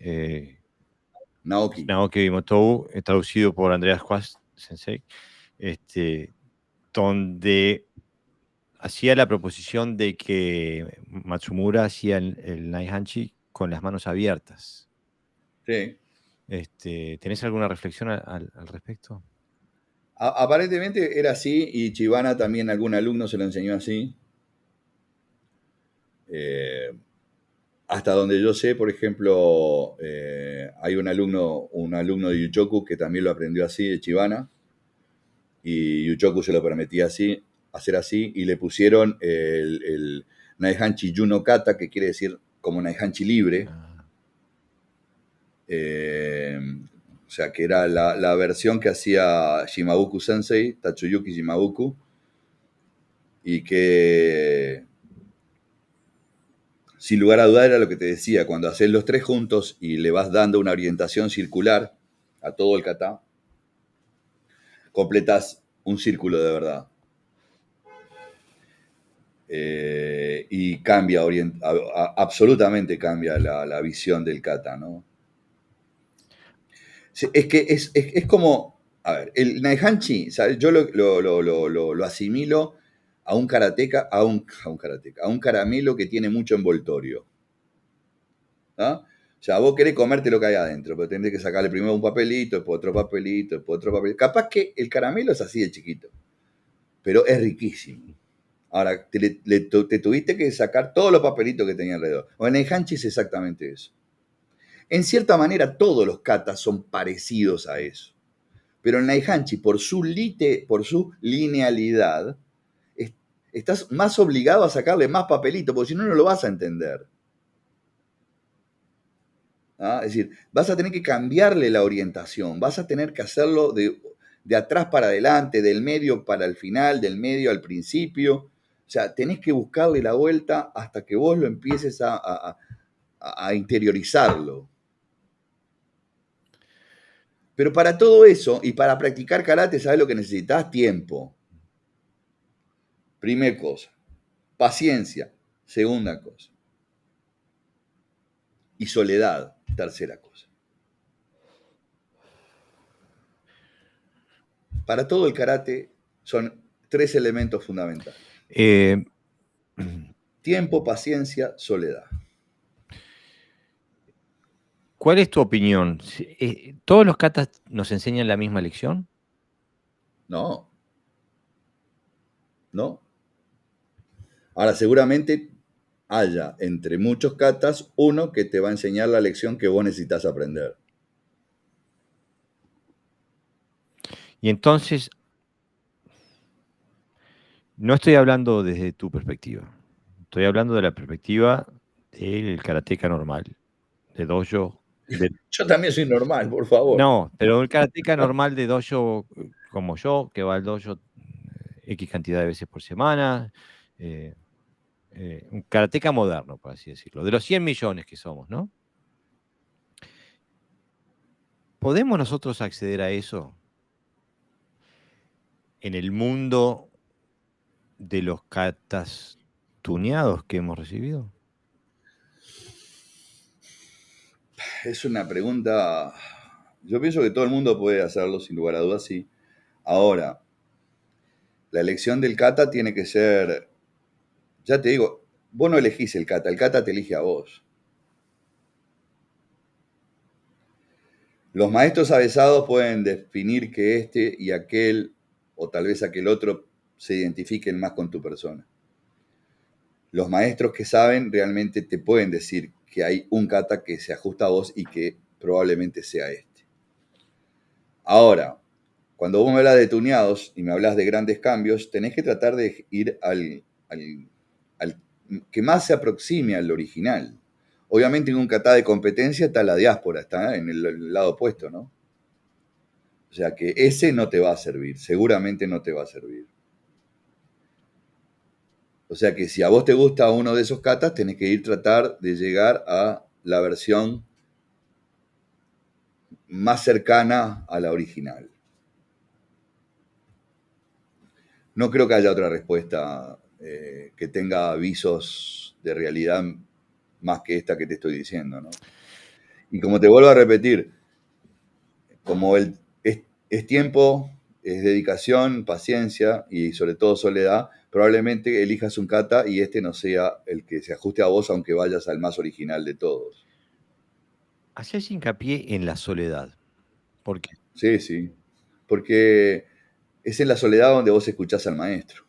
Speaker 2: Naoki.
Speaker 1: Naoki Motobu, traducido por Andreas Quast Sensei, donde hacía la proposición de que Matsumura hacía el Naihanchi con las manos abiertas.
Speaker 2: Sí.
Speaker 1: ¿Tenés alguna reflexión al respecto?
Speaker 2: Aparentemente era así y Chibana también algún alumno se lo enseñó así. Hasta donde yo sé, por ejemplo, hay un alumno de Yuchoku que también lo aprendió así, de Chibana, y Yuchoku se lo permitía así, hacer así, y le pusieron el Naihanchi Juno Kata, que quiere decir como Naihanchi libre.
Speaker 1: Ah,
Speaker 2: O sea, que era la versión que hacía Shimabuku Sensei, Tatsuyuki Shimabuku, y que sin lugar a dudar era lo que te decía, cuando haces los tres juntos y le vas dando una orientación circular a todo el kata, completas un círculo de verdad. Y cambia, absolutamente cambia la visión del kata, ¿no? Es que es como, a ver, el Naihanchi, ¿sabes? Yo lo asimilo a un karateca, a un caramelo que tiene mucho envoltorio. ¿No? O sea, vos querés comerte lo que hay adentro, pero tenés que sacarle primero un papelito, después otro papelito, después otro papelito. Capaz que el caramelo es así de chiquito, pero es riquísimo. Ahora, te tuviste que sacar todos los papelitos que tenía alrededor. O en el Hanchi es exactamente eso. En cierta manera, todos los katas son parecidos a eso. Pero en Naihanchi, por su linealidad, estás más obligado a sacarle más papelitos, porque si no, no lo vas a entender. ¿Ah? Es decir, vas a tener que cambiarle la orientación, vas a tener que hacerlo de atrás para adelante, del medio para el final, del medio al principio. O sea, tenés que buscarle la vuelta hasta que vos lo empieces a interiorizarlo. Pero para todo eso y para practicar karate, ¿sabes lo que necesitas? Tiempo. Primer cosa. Paciencia. Segunda cosa. Y soledad. Tercera cosa. Para todo el karate son tres elementos fundamentales.
Speaker 1: eh,
Speaker 2: Tiempo, paciencia, soledad.
Speaker 1: ¿Cuál es tu opinión? ¿Todos los katas nos enseñan la misma lección?
Speaker 2: No, no. Ahora, seguramente haya entre muchos katas uno que te va a enseñar la lección que vos necesitas aprender.
Speaker 1: Y entonces, no estoy hablando desde tu perspectiva, estoy hablando de la perspectiva del karateca normal, de dojo.
Speaker 2: Yo también soy normal, por favor.
Speaker 1: No, pero el karateca normal de dojo como yo, que va al dojo X cantidad de veces por semana, eh, un karateca moderno, por así decirlo, de los 100 millones que somos, ¿no? ¿Podemos nosotros acceder a eso en el mundo de los katas tuneados que hemos recibido?
Speaker 2: Es una pregunta. Yo pienso que todo el mundo puede hacerlo, sin lugar a dudas, sí. Ahora, la elección del kata tiene que ser. Ya te digo, vos no elegís el kata te elige a vos. Los maestros avesados pueden definir que este y aquel, o tal vez aquel otro, se identifiquen más con tu persona. Los maestros que saben realmente te pueden decir que hay un kata que se ajusta a vos y que probablemente sea este. Ahora, cuando vos me hablas de tuneados y me hablas de grandes cambios, tenés que tratar de ir al que más se aproxime al original. Obviamente en un kata de competencia está la diáspora, está en el lado opuesto, ¿no? O sea que ese no te va a servir, seguramente no te va a servir. O sea que si a vos te gusta uno de esos katas, tenés que ir tratar de llegar a la versión más cercana a la original. No creo que haya otra respuesta que tenga avisos de realidad más que esta que te estoy diciendo, ¿no? Y como te vuelvo a repetir, como es tiempo, es dedicación, paciencia y sobre todo soledad, probablemente elijas un kata y este no sea el que se ajuste a vos, aunque vayas al más original de todos.
Speaker 1: Hacés hincapié en la soledad. ¿Por qué?
Speaker 2: Sí, sí. Porque es en la soledad donde vos escuchás al maestro.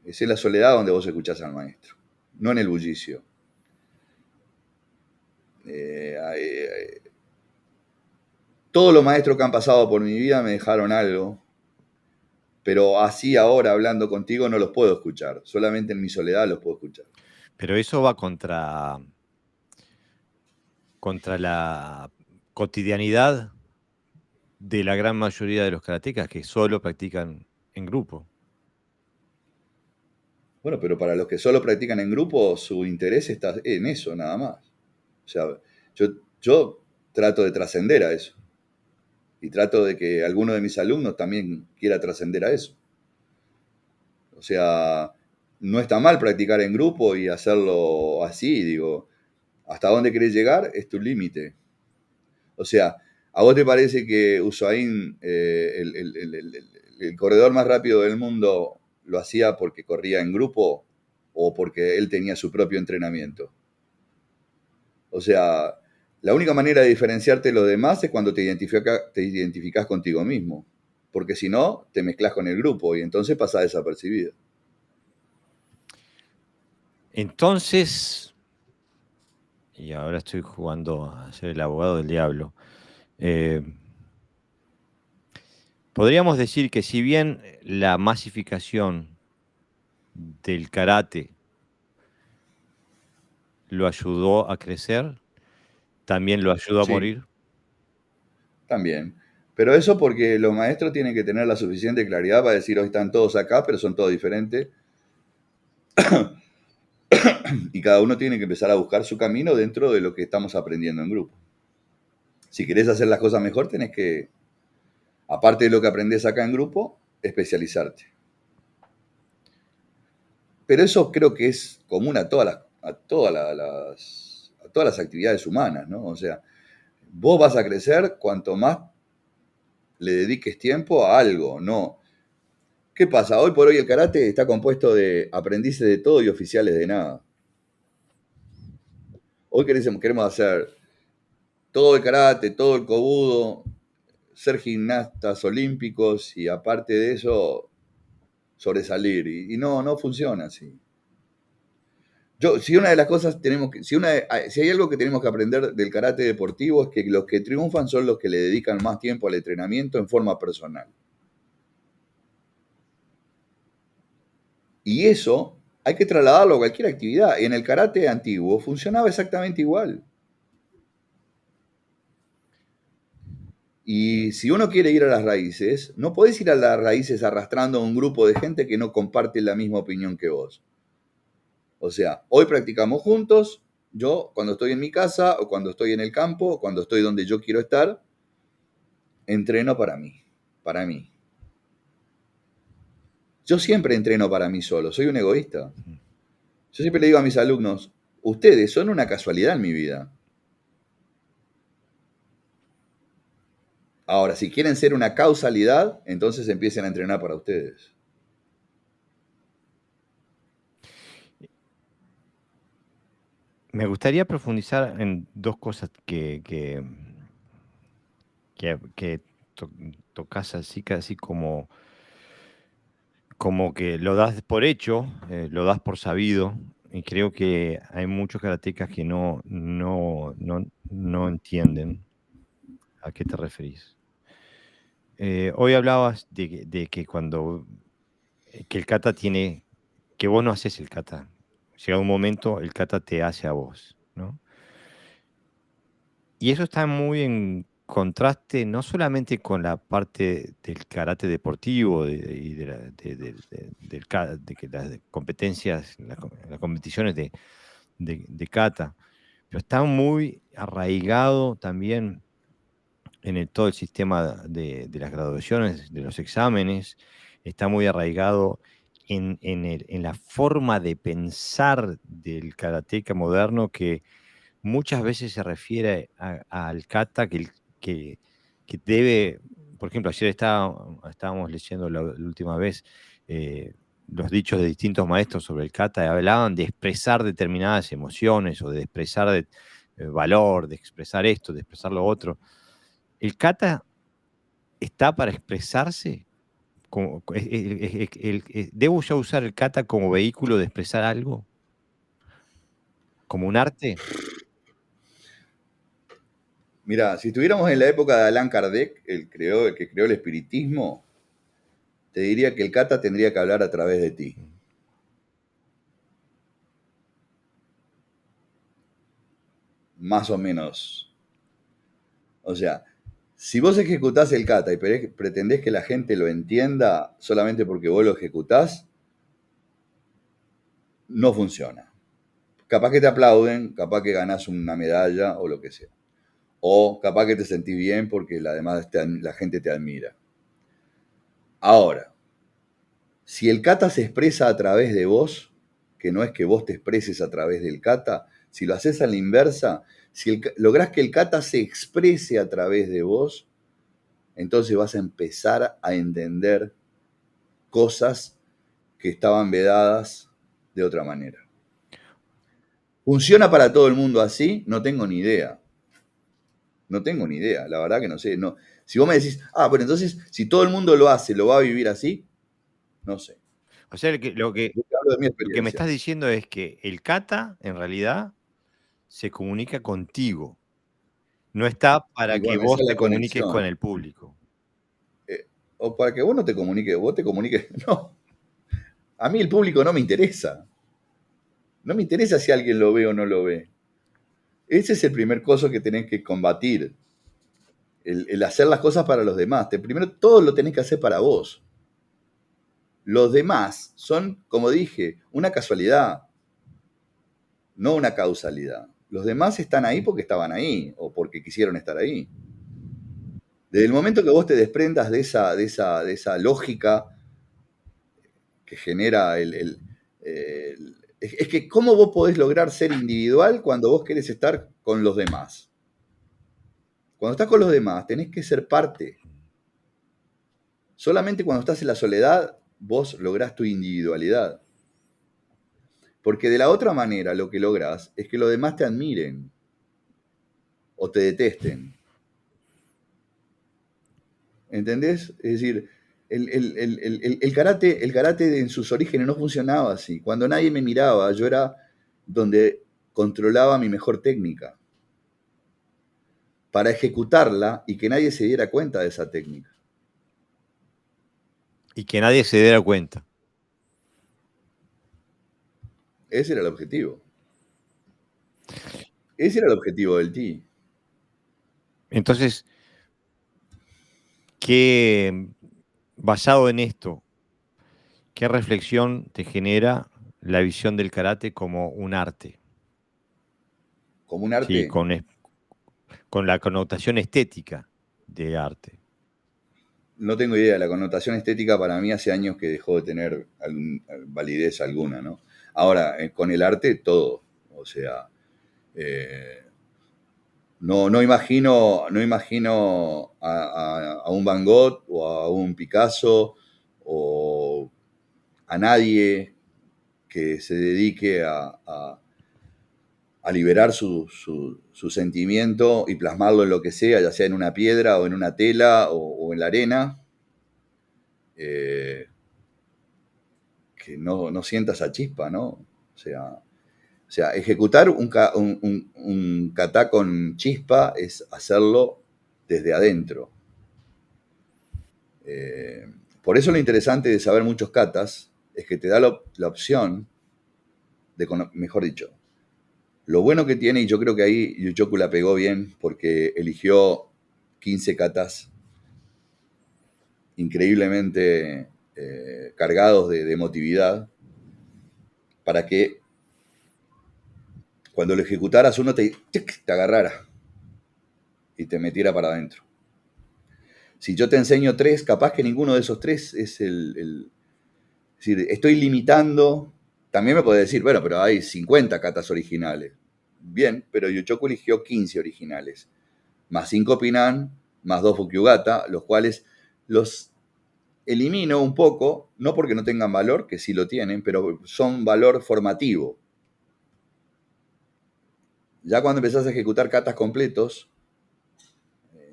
Speaker 2: Es en la soledad donde vos escuchás al maestro, no en el bullicio. Todos los maestros que han pasado por mi vida me dejaron algo, pero así ahora hablando contigo no los puedo escuchar, solamente en mi soledad los puedo escuchar.
Speaker 1: Pero eso va contra la cotidianidad de la gran mayoría de los karatecas que solo practican en grupo.
Speaker 2: Bueno, pero para los que solo practican en grupo, su interés está en eso nada más. O sea, yo trato de trascender a eso y trato de que alguno de mis alumnos también quiera trascender a eso. O sea, no está mal practicar en grupo y hacerlo así, digo, hasta dónde querés llegar es tu límite. O sea, ¿a vos te parece que Usain, el corredor más rápido del mundo, lo hacía porque corría en grupo o porque él tenía su propio entrenamiento? O sea, la única manera de diferenciarte de los demás es cuando te identificas contigo mismo. Porque si no, te mezclas con el grupo y entonces pasás desapercibido.
Speaker 1: Entonces, y ahora estoy jugando a ser el abogado del diablo, eh, podríamos decir que si bien la masificación del karate lo ayudó a crecer, también lo ayudó a
Speaker 2: Sí,
Speaker 1: morir.
Speaker 2: también. Pero eso porque los maestros tienen que tener la suficiente claridad para decir, hoy están todos acá, pero son todos diferentes. Y cada uno tiene que empezar a buscar su camino dentro de lo que estamos aprendiendo en grupo. Si querés hacer las cosas mejor, tenés que, aparte de lo que aprendés acá en grupo, especializarte. Pero eso creo que es común a todas las actividades humanas, ¿no? O sea, vos vas a crecer cuanto más le dediques tiempo a algo, ¿no? ¿Qué pasa? Hoy por hoy el karate está compuesto de aprendices de todo y oficiales de nada. Hoy queremos hacer todo el karate, todo el kobudo, ser gimnastas olímpicos y aparte de eso sobresalir. Y no, no funciona así. Si una de las cosas tenemos que, si hay algo que tenemos que aprender del karate deportivo es que los que triunfan son los que le dedican más tiempo al entrenamiento en forma personal. Y eso hay que trasladarlo a cualquier actividad. En el karate antiguo funcionaba exactamente igual. Y si uno quiere ir a las raíces, no podés ir a las raíces arrastrando a un grupo de gente que no comparte la misma opinión que vos. O sea, hoy practicamos juntos, yo cuando estoy en mi casa o cuando estoy en el campo o cuando estoy donde yo quiero estar, entreno para mí, para mí. Yo siempre entreno para mí solo, soy un egoísta. Yo siempre le digo a mis alumnos, ustedes son una casualidad en mi vida. Ahora, si quieren ser una causalidad, entonces empiecen a entrenar para ustedes.
Speaker 1: Me gustaría profundizar en dos cosas que tocas así, casi como que lo das por hecho, lo das por sabido, y creo que hay muchos karatecas que no entienden a qué te referís. Hoy hablabas de que cuando que el kata tiene, que vos no haces el kata, llega un momento, el kata te hace a vos, ¿no? Y eso está muy en contraste no solamente con la parte del karate deportivo y de que las competencias, las competiciones de kata, pero está muy arraigado también en todo el sistema de las graduaciones, de los exámenes, está muy arraigado en la forma de pensar del karateca moderno que muchas veces se refiere al kata que, que debe, por ejemplo, ayer estábamos leyendo la última vez los dichos de distintos maestros sobre el kata y hablaban de expresar determinadas emociones o de expresar valor, de expresar esto, de expresar lo otro. El kata está para expresarse. ¿Debo yo usar el kata como vehículo de expresar algo? ¿Como un arte?
Speaker 2: Mira, si estuviéramos en la época de Allan Kardec, el que creó el espiritismo, te diría que el kata tendría que hablar a través de ti. Más o menos. O sea, si vos ejecutás el kata y pretendés que la gente lo entienda solamente porque vos lo ejecutás, no funciona. Capaz que te aplauden, capaz que ganás una medalla o lo que sea. O capaz que te sentís bien porque la gente te admira. Ahora, si el kata se expresa a través de vos, que no es que vos te expreses a través del kata, si lo haces a la inversa, si lográs que el kata se exprese a través de vos, entonces vas a empezar a entender cosas que estaban vedadas de otra manera. ¿Funciona para todo el mundo así? No tengo ni idea. No tengo ni idea, la verdad que no sé. No. Si vos me decís, pero entonces, si todo el mundo lo hace, ¿lo va a vivir así? No sé.
Speaker 1: O sea,
Speaker 2: Yo te hablo de mi
Speaker 1: lo que me
Speaker 2: experiencia.
Speaker 1: estás diciendo es que el kata, en realidad, se comunica contigo. No está para
Speaker 2: Y
Speaker 1: que
Speaker 2: bueno, esa
Speaker 1: vos
Speaker 2: es
Speaker 1: te
Speaker 2: la
Speaker 1: comuniques con
Speaker 2: conexión.
Speaker 1: el público.
Speaker 2: O para que vos te comuniques. No, a mí el público no me interesa. No me interesa si alguien lo ve o no lo ve. Ese es el primer coso que tenés que combatir. El hacer las cosas para los demás. Primero todo lo tenés que hacer para vos. Los demás son, como dije, una casualidad, no una causalidad. Los demás están ahí porque estaban ahí o porque quisieron estar ahí. Desde el momento que vos te desprendas de esa lógica que genera es que ¿cómo vos podés lograr ser individual cuando vos querés estar con los demás? Cuando estás con los demás tenés que ser parte. Solamente cuando estás en la soledad vos lográs tu individualidad. Porque de la otra manera lo que lográs es que los demás te admiren o te detesten. ¿Entendés? Es decir, el karate en sus orígenes no funcionaba así. Cuando nadie me miraba, yo era donde controlaba mi mejor técnica para ejecutarla y que nadie se diera cuenta de esa técnica.
Speaker 1: Y que nadie se diera cuenta.
Speaker 2: Ese era el objetivo. Ese era el objetivo del TI.
Speaker 1: Entonces, basado en esto, qué reflexión te genera la visión del karate como un arte?
Speaker 2: Como un
Speaker 1: Sí,
Speaker 2: arte,
Speaker 1: con la connotación estética de arte.
Speaker 2: no tengo idea, la connotación estética para mí hace años que dejó de tener validez alguna, ¿no? Ahora, con el arte, todo. O sea, eh, no imagino a un Van Gogh o a un Picasso o a nadie que se dedique a liberar su sentimiento y plasmarlo en lo que sea, ya sea en una piedra o en una tela o en la arena, eh, que no sienta esa chispa, ¿no? O sea, ejecutar un kata con chispa es hacerlo desde adentro. Por eso lo interesante de saber muchos katas es que te da la opción mejor dicho, lo bueno que tiene, y yo creo que ahí Yuchoku la pegó bien porque eligió 15 katas increíblemente cargados de emotividad para que cuando lo ejecutaras uno te agarrara y te metiera para adentro. Si yo te enseño 3, capaz que ninguno de esos 3 es es decir, estoy limitando. También me puede decir, bueno, pero hay 50 katas originales. Bien, pero Yuchoku eligió 15 originales, más 5 Pinan, más 2 Fukyugata, los cuales los elimino un poco, no porque no tengan valor, que sí lo tienen, pero son valor formativo. Ya cuando empezás a ejecutar katas completos,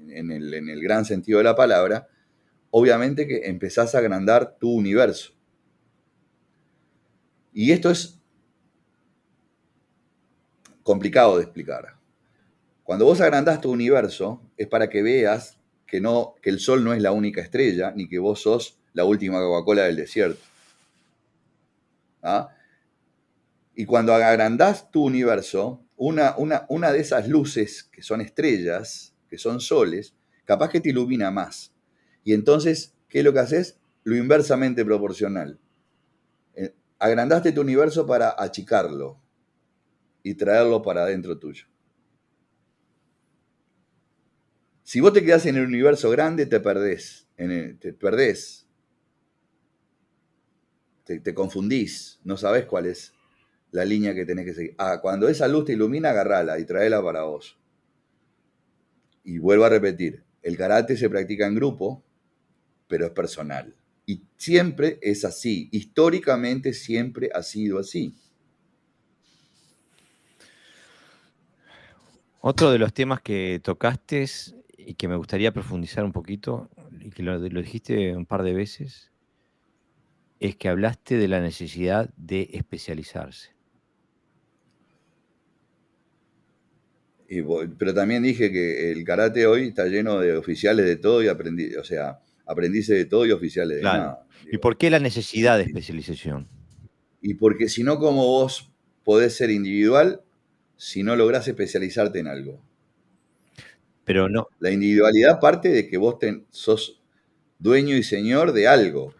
Speaker 2: en el gran sentido de la palabra, obviamente que empezás a agrandar tu universo. Y esto es complicado de explicar. Cuando vos agrandás tu universo, es para que veas que el sol no es la única estrella, ni que vos sos la última Coca-Cola del desierto. ¿Ah? Y cuando agrandás tu universo, una de esas luces que son estrellas, que son soles, capaz que te ilumina más. Y entonces, ¿qué es lo que haces? Lo inversamente proporcional. Agrandaste tu universo para achicarlo y traerlo para adentro tuyo. Si vos te quedás en el universo grande, te perdés. Te perdés. Te confundís. No sabés cuál es la línea que tenés que seguir. Cuando esa luz te ilumina, agarrala y traela para vos. Y vuelvo a repetir, el karate se practica en grupo, pero es personal. Y siempre es así. Históricamente siempre ha sido así.
Speaker 1: Otro de los temas que tocaste y que me gustaría profundizar un poquito, y que lo dijiste un par de veces, es que hablaste de la necesidad de especializarse.
Speaker 2: Pero también dije que el karate hoy está lleno de oficiales de todo y o sea, aprendices de todo y oficiales de
Speaker 1: Claro.
Speaker 2: nada.
Speaker 1: ¿Y
Speaker 2: Digo.
Speaker 1: por qué la necesidad de especialización?
Speaker 2: Y porque si no, ¿cómo vos podés ser individual si no lográs especializarte en algo?
Speaker 1: Pero no,
Speaker 2: La individualidad parte de que vos sos dueño y señor de algo.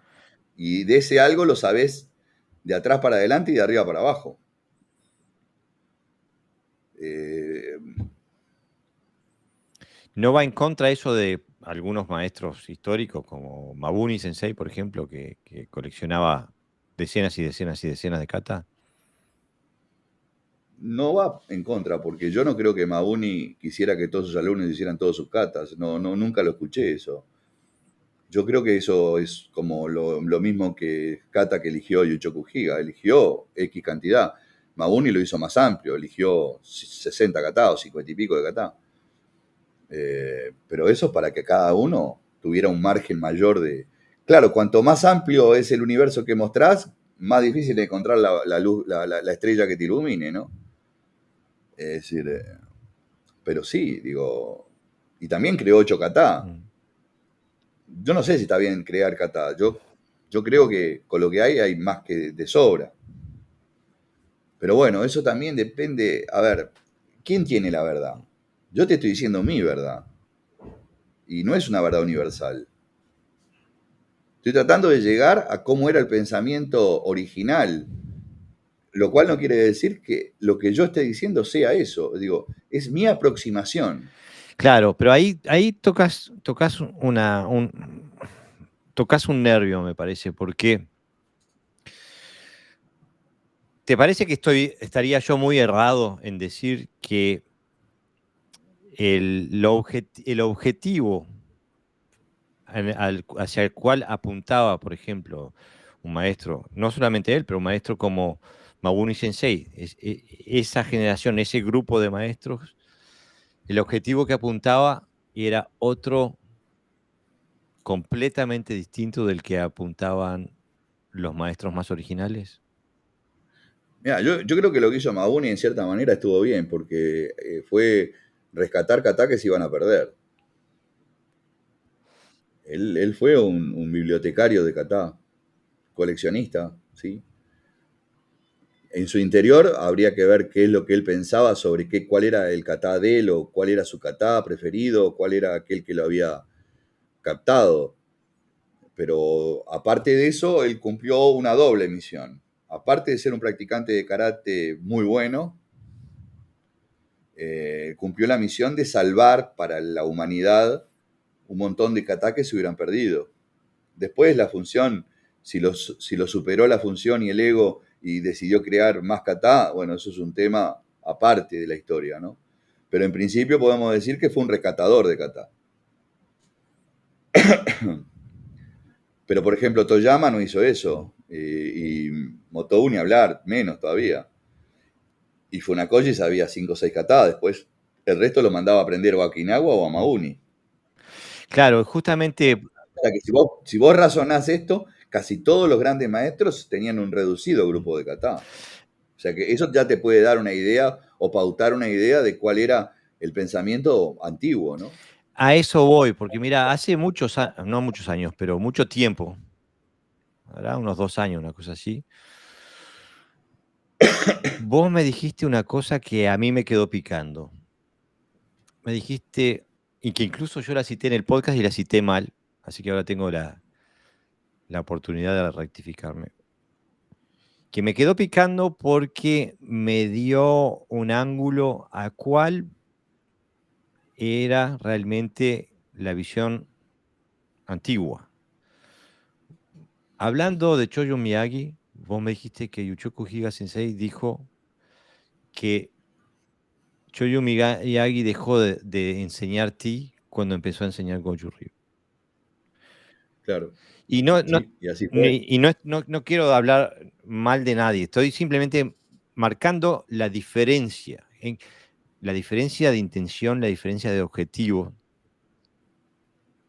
Speaker 2: Y de ese algo lo sabés de atrás para adelante y de arriba para abajo. Eh,
Speaker 1: no va en contra eso de algunos maestros históricos, como Mabuni Sensei, por ejemplo, que coleccionaba decenas y decenas y decenas de kata.
Speaker 2: no va en contra, porque yo no creo que Mabuni quisiera que todos sus alumnos hicieran todos sus katas. No, no, nunca lo escuché eso. Yo creo que eso es como lo mismo que kata que eligió Yuchoku Higa. Eligió X cantidad. Mabuni lo hizo más amplio, eligió 60 kata o 50 y pico de kata. Pero eso es para que cada uno tuviera un margen mayor de... Claro, cuanto más amplio es el universo que mostrás, más difícil es encontrar la luz, la estrella que te ilumine, ¿no? Es decir, pero sí, digo, y también creó 8 kata.
Speaker 1: Mm.
Speaker 2: Yo no sé si está bien crear kata. Yo creo que con lo que hay más que de sobra. Pero bueno, eso también depende. A ver, ¿quién tiene la verdad? Yo te estoy diciendo mi verdad. Y no es una verdad universal. Estoy tratando de llegar a cómo era el pensamiento original, lo cual no quiere decir que lo que yo esté diciendo sea eso. Digo, es mi aproximación.
Speaker 1: Claro, pero ahí tocas un nervio, me parece, porque ¿te parece que estaría yo muy errado en decir que el objetivo hacia el cual apuntaba, por ejemplo, un maestro, no solamente él, pero un maestro como Mabuni Sensei, esa generación, ese grupo de maestros, el objetivo que apuntaba era otro completamente distinto del que apuntaban los maestros más originales?
Speaker 2: Mira, yo creo que lo que hizo Mabuni en cierta manera estuvo bien, porque fue rescatar kata que se iban a perder. Él fue un bibliotecario de kata, coleccionista, ¿sí? en su interior habría que ver qué es lo que él pensaba sobre cuál era el kata de él, o cuál era su kata preferido, o cuál era aquel que lo había captado. Pero aparte de eso, él cumplió una doble misión. Aparte de ser un practicante de karate muy bueno, cumplió la misión de salvar para la humanidad un montón de kata que se hubieran perdido. Después la función, si lo superó la función y el ego y decidió crear más kata, bueno, eso es un tema aparte de la historia, ¿no? Pero en principio podemos decir que fue un rescatador de kata. Pero por ejemplo, Toyama no hizo eso, y Motou ni hablar, menos todavía. Y Funakoshi sabía 5 o 6 kata, después el resto lo mandaba a aprender o a Okinawa o a Mauni.
Speaker 1: Claro, justamente
Speaker 2: O sea que si vos razonás esto, casi todos los grandes maestros tenían un reducido grupo de kata. O sea que eso ya te puede dar una idea o pautar una idea de cuál era el pensamiento antiguo, ¿no?
Speaker 1: a eso voy, porque mira, hace muchos años, no muchos años, pero mucho tiempo, ¿verdad? Unos 2 años, una cosa así. Vos me dijiste una cosa que a mí me quedó picando. Me dijiste, y que incluso yo la cité en el podcast y la cité mal, así que ahora tengo la oportunidad de rectificarme. Que me quedó picando porque me dio un ángulo a cuál era realmente la visión antigua. Hablando de Choyo Miyagi, vos me dijiste que Yuchoku Higa Sensei dijo que Choyo Miyagi dejó de enseñar Ti cuando empezó a enseñar Goju Ryu.
Speaker 2: Claro.
Speaker 1: Y no, no,
Speaker 2: Sí, y así fue.
Speaker 1: y no quiero hablar mal de nadie, estoy simplemente marcando la diferencia, la diferencia de intención, la diferencia de objetivo.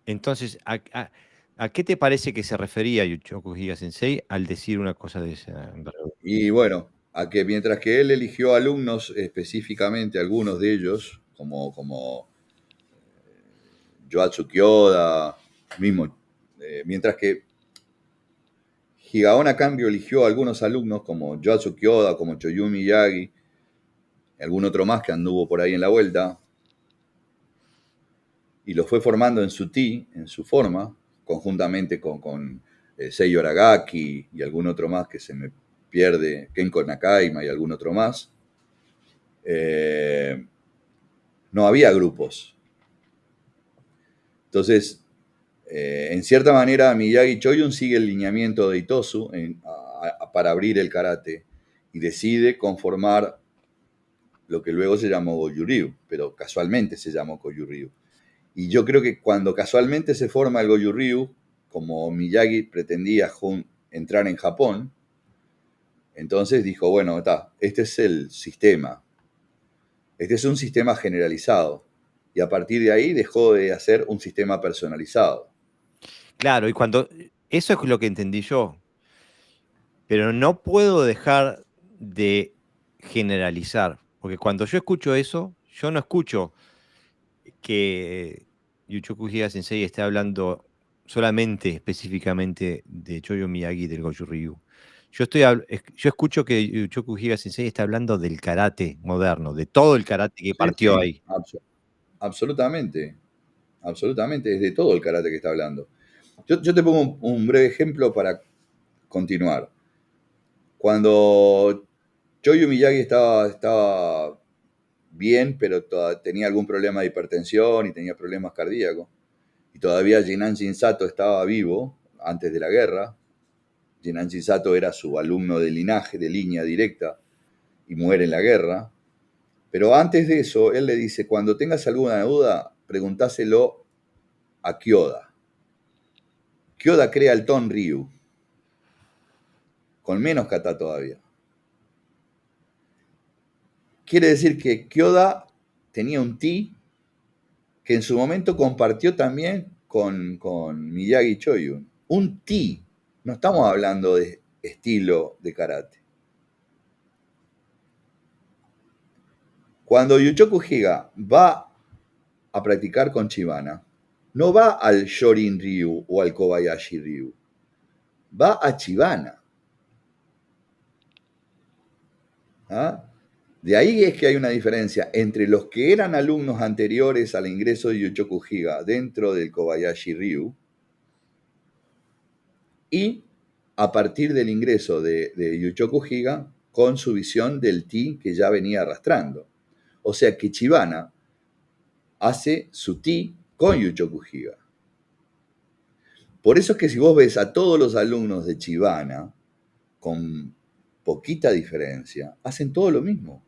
Speaker 1: Entonces, ¿a qué te parece que se refería Yuchoku Higa Sensei al decir una cosa de esa envergadura?
Speaker 2: Y bueno, a que mientras que él eligió alumnos específicamente, algunos de ellos, como Yoatsu Kyoda, mismo, mientras que Higaon a cambio eligió a algunos alumnos como Yoatsu Kyoda, como Choyumi Miyagi, algún otro más que anduvo por ahí en la vuelta, y lo fue formando en su ti, en su forma, conjuntamente con Seiyo Aragaki y algún otro más que se me pierde, Kenko Nakaima y algún otro más. No había grupos. Entonces, en cierta manera, Miyagi Choyun sigue el lineamiento de Itosu para abrir el karate y decide conformar lo que luego se llamó Goju-Ryu, pero casualmente se llamó Goju-Ryu. Y yo creo que cuando casualmente se forma el Goju-Ryu, como Miyagi pretendía entrar en Japón, entonces dijo, bueno, este es el sistema, este es un sistema generalizado. Y a partir de ahí dejó de hacer un sistema personalizado.
Speaker 1: Claro, y cuando eso es lo que entendí yo, pero no puedo dejar de generalizar, porque cuando yo escucho eso, yo no escucho que Yuchoku Higa Sensei esté hablando solamente, específicamente de Choyo Miyagi y del Goju Ryu. Yo escucho que Yuchoku Higa Sensei está hablando del karate moderno, de todo el karate que
Speaker 2: Sí,
Speaker 1: partió
Speaker 2: sí,
Speaker 1: ahí.
Speaker 2: absolutamente, absolutamente, es de todo el karate que está hablando. Yo te pongo un breve ejemplo para continuar. Cuando Choyo Miyagi estaba bien, pero tenía algún problema de hipertensión y tenía problemas cardíacos, y todavía Jinan Shinsato estaba vivo antes de la guerra. Jinan Shinsato era su alumno de linaje, de línea directa, y muere en la guerra. Pero antes de eso, él le dice, cuando tengas alguna duda, preguntáselo a Kyoda. Kyoda crea el Ton Ryu, con menos kata todavía. Quiere decir que Kyoda tenía un ti que en su momento compartió también con Miyagi Choyun. Un ti, no estamos hablando de estilo de karate. Cuando Yuchoku Higa va a practicar con Chibana, no va al Shorin Ryu o al Kobayashi Ryu, va a Chibana. ¿Ah? De ahí es que hay una diferencia entre los que eran alumnos anteriores al ingreso de Yuchoku Higa dentro del Kobayashi Ryu y a partir del ingreso de Yuchoku Higa con su visión del Ti que ya venía arrastrando. O sea que Chibana hace su Ti con Yuchoku Higa. Por eso es que si vos ves a todos los alumnos de Chibana, con poquita diferencia, hacen todo lo mismo.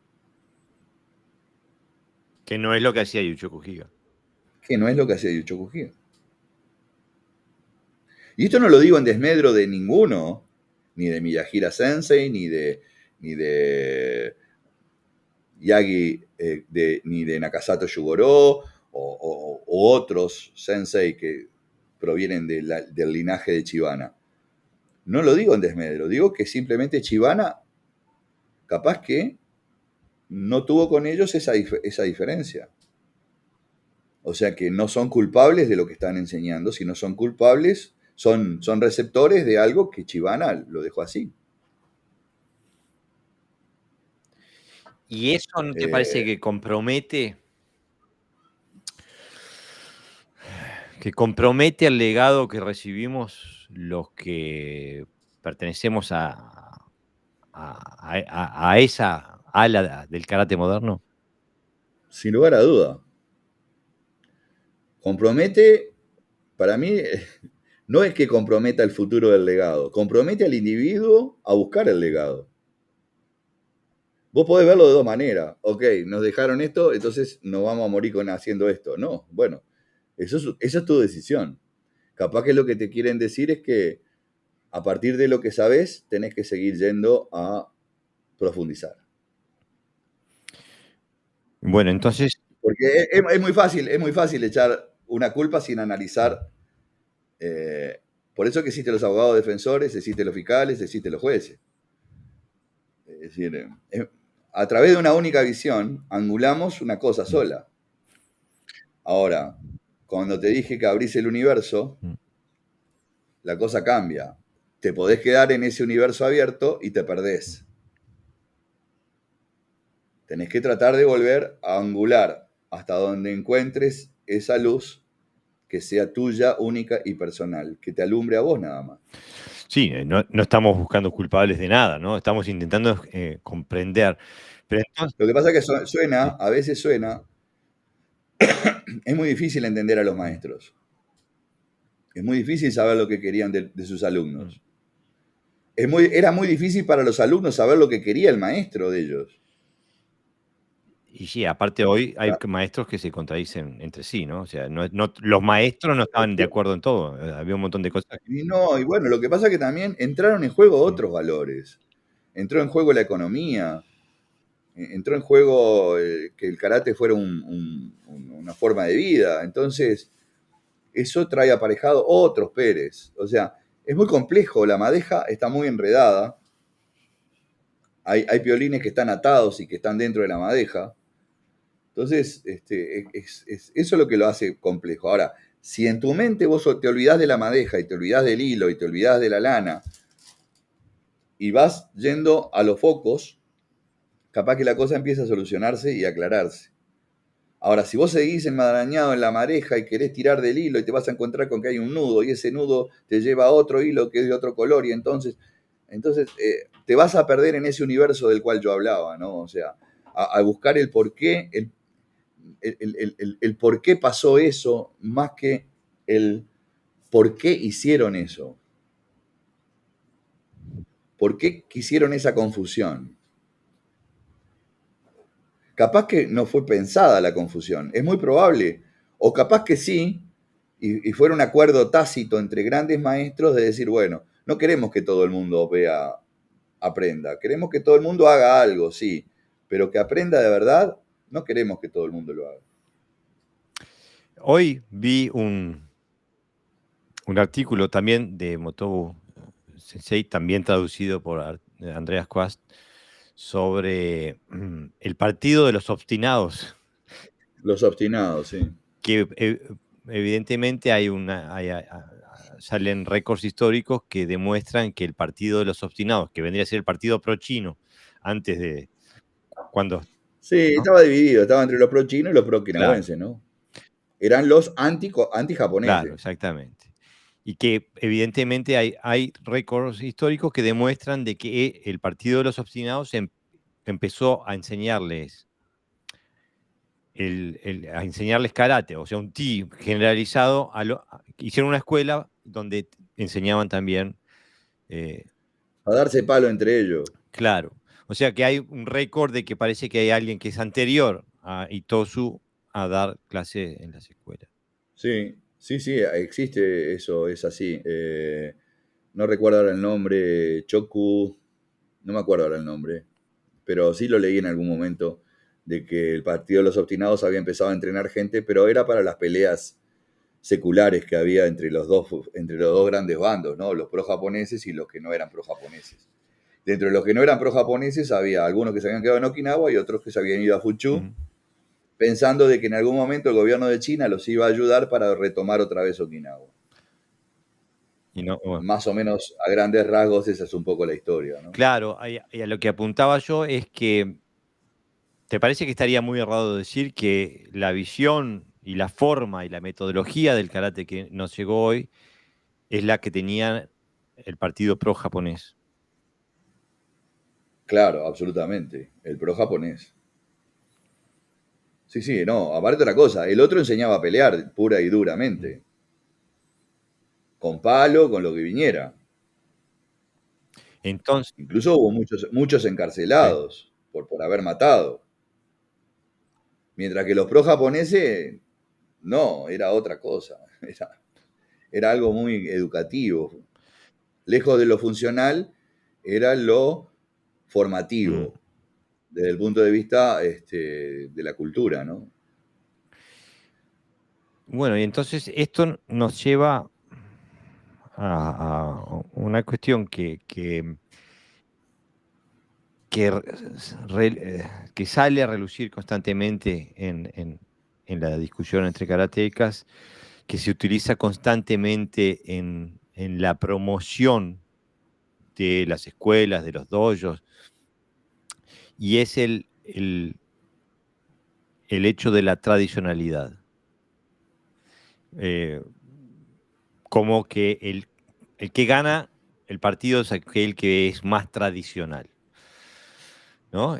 Speaker 1: Que no es lo que hacía Yucho Higa.
Speaker 2: Que no es lo que hacía Yuchoku Higa. Y esto no lo digo en desmedro de ninguno, ni de Miyahira Sensei, ni de Yagi, ni de Nakasato Yugoro, o otros sensei que provienen del linaje de Chibana. No lo digo en desmedro, digo que simplemente Chibana capaz que no tuvo con ellos esa diferencia. O sea que no son culpables de lo que están enseñando, sino son culpables, son receptores de algo que Chibana lo dejó así.
Speaker 1: ¿Y eso no te parece que compromete el legado que recibimos los que pertenecemos a esa ala del karate moderno?
Speaker 2: Sin lugar a duda. Compromete, para mí, no es que comprometa el futuro del legado, compromete al individuo a buscar el legado. Vos podés verlo de dos maneras. Ok, nos dejaron esto, entonces nos vamos a morir haciendo esto. No, bueno, esa es tu decisión. Capaz que lo que te quieren decir es que a partir de lo que sabes, tenés que seguir yendo a profundizar.
Speaker 1: Bueno, entonces,
Speaker 2: Porque es muy fácil echar una culpa sin analizar. Por eso que existen los abogados defensores, existen los fiscales, existen los jueces. Es decir, a través de una única visión, angulamos una cosa sola. Ahora, cuando te dije que abrís el universo, la cosa cambia. Te podés quedar en ese universo abierto y te perdés. Tenés que tratar de volver a angular hasta donde encuentres esa luz que sea tuya, única y personal, que te alumbre a vos nada más.
Speaker 1: sí, no estamos buscando culpables de nada, ¿no? Estamos intentando comprender. Pero entonces,
Speaker 2: Lo que pasa es que
Speaker 1: sí.
Speaker 2: a veces suena, es muy difícil entender a los maestros. Es muy difícil saber lo que querían de sus alumnos. Era muy difícil para los alumnos saber lo que quería el maestro de ellos.
Speaker 1: Y sí, aparte hoy hay maestros que se contradicen entre sí, ¿no? O sea, los maestros no estaban de acuerdo en todo. Había un montón de cosas.
Speaker 2: Y no, y bueno, lo que pasa es que también entraron en juego otros valores. Entró en juego la economía, entró en juego que el karate fuera una forma de vida. Entonces, eso trae aparejado otros Pérez. O sea, es muy complejo, la madeja está muy enredada. Hay piolines que están atados y que están dentro de la madeja. Entonces, eso es lo que lo hace complejo. Ahora, si en tu mente vos te olvidás de la madeja y te olvidás del hilo y te olvidás de la lana y vas yendo a los focos, capaz que la cosa empieza a solucionarse y a aclararse. Ahora, si vos seguís enmarañado en la madeja y querés tirar del hilo y te vas a encontrar con que hay un nudo y ese nudo te lleva a otro hilo que es de otro color y entonces te vas a perder en ese universo del cual yo hablaba, ¿no? O sea, a buscar el porqué, el por qué pasó eso, más que el por qué hicieron eso. ¿Por qué quisieron esa confusión? Capaz que no fue pensada la confusión, es muy probable. O capaz que sí, y fuera un acuerdo tácito entre grandes maestros de decir, bueno, no queremos que todo el mundo vea, aprenda. Queremos que todo el mundo haga algo, sí, pero que aprenda de verdad, no queremos que todo el mundo lo haga.
Speaker 1: Hoy vi un artículo también de Motobu Sensei, también traducido por Andreas Quast, sobre el partido de los obstinados,
Speaker 2: Los obstinados, sí.
Speaker 1: que evidentemente salen récords históricos que demuestran que el partido de los obstinados, que vendría a ser el partido pro-chino antes Cuando,
Speaker 2: Sí,
Speaker 1: ¿no?
Speaker 2: estaba dividido, estaba entre los pro chinos y los pro
Speaker 1: Claro,
Speaker 2: okinawenses, ¿no? Eran los
Speaker 1: claro,
Speaker 2: anti-japoneses.
Speaker 1: exactamente. Y que evidentemente hay récords históricos que demuestran de que el Partido de los Obstinados empezó a enseñarles a enseñarles karate, o sea, un ti generalizado. Hicieron una escuela donde enseñaban también, eh,
Speaker 2: A darse palo entre ellos.
Speaker 1: claro. O sea que hay un récord de que parece que hay alguien que es anterior a Itosu a dar clase en las escuelas.
Speaker 2: Sí, sí, sí, existe eso, es así. No recuerdo ahora el nombre, Choku, no me acuerdo ahora el nombre, pero sí lo leí en algún momento de que el Partido de los Obstinados había empezado a entrenar gente, pero era para las peleas seculares que había entre los dos grandes bandos, ¿no? Los pro-japoneses y los que no eran pro-japoneses. Dentro de los que no eran pro-japoneses había algunos que se habían quedado en Okinawa y otros que se habían ido a Fuchu,
Speaker 1: Ujú.
Speaker 2: pensando de que en algún momento el gobierno de China los iba a ayudar para retomar otra vez Okinawa.
Speaker 1: Y no, bueno,
Speaker 2: Más o menos a grandes rasgos esa es un poco la historia, ¿no?
Speaker 1: claro, y a lo que apuntaba yo es que ¿te parece que estaría muy errado decir que la visión y la forma y la metodología del karate que nos llegó hoy es la que tenía el partido pro japonés?
Speaker 2: Claro, absolutamente. El pro japonés. Sí, sí, no, aparte otra cosa, el otro enseñaba a pelear pura y
Speaker 1: Mm.
Speaker 2: duramente, con palo, con lo que viniera.
Speaker 1: Entonces,
Speaker 2: Incluso hubo muchos
Speaker 1: sí,
Speaker 2: encarcelados por haber matado. Mientras que los pro japoneses, no, era otra cosa. Era algo muy educativo. Lejos de lo funcional, era lo
Speaker 1: mm.
Speaker 2: formativo, desde el punto de vista de la cultura, ¿no?
Speaker 1: Bueno, y entonces esto nos lleva a una cuestión que, que sale a relucir constantemente en la discusión entre karatecas, que se utiliza constantemente en la promoción de las escuelas, de los dojos, y es el hecho de la tradicionalidad. Eh, Como que el que gana el partido es aquel que es más tradicional, ¿no?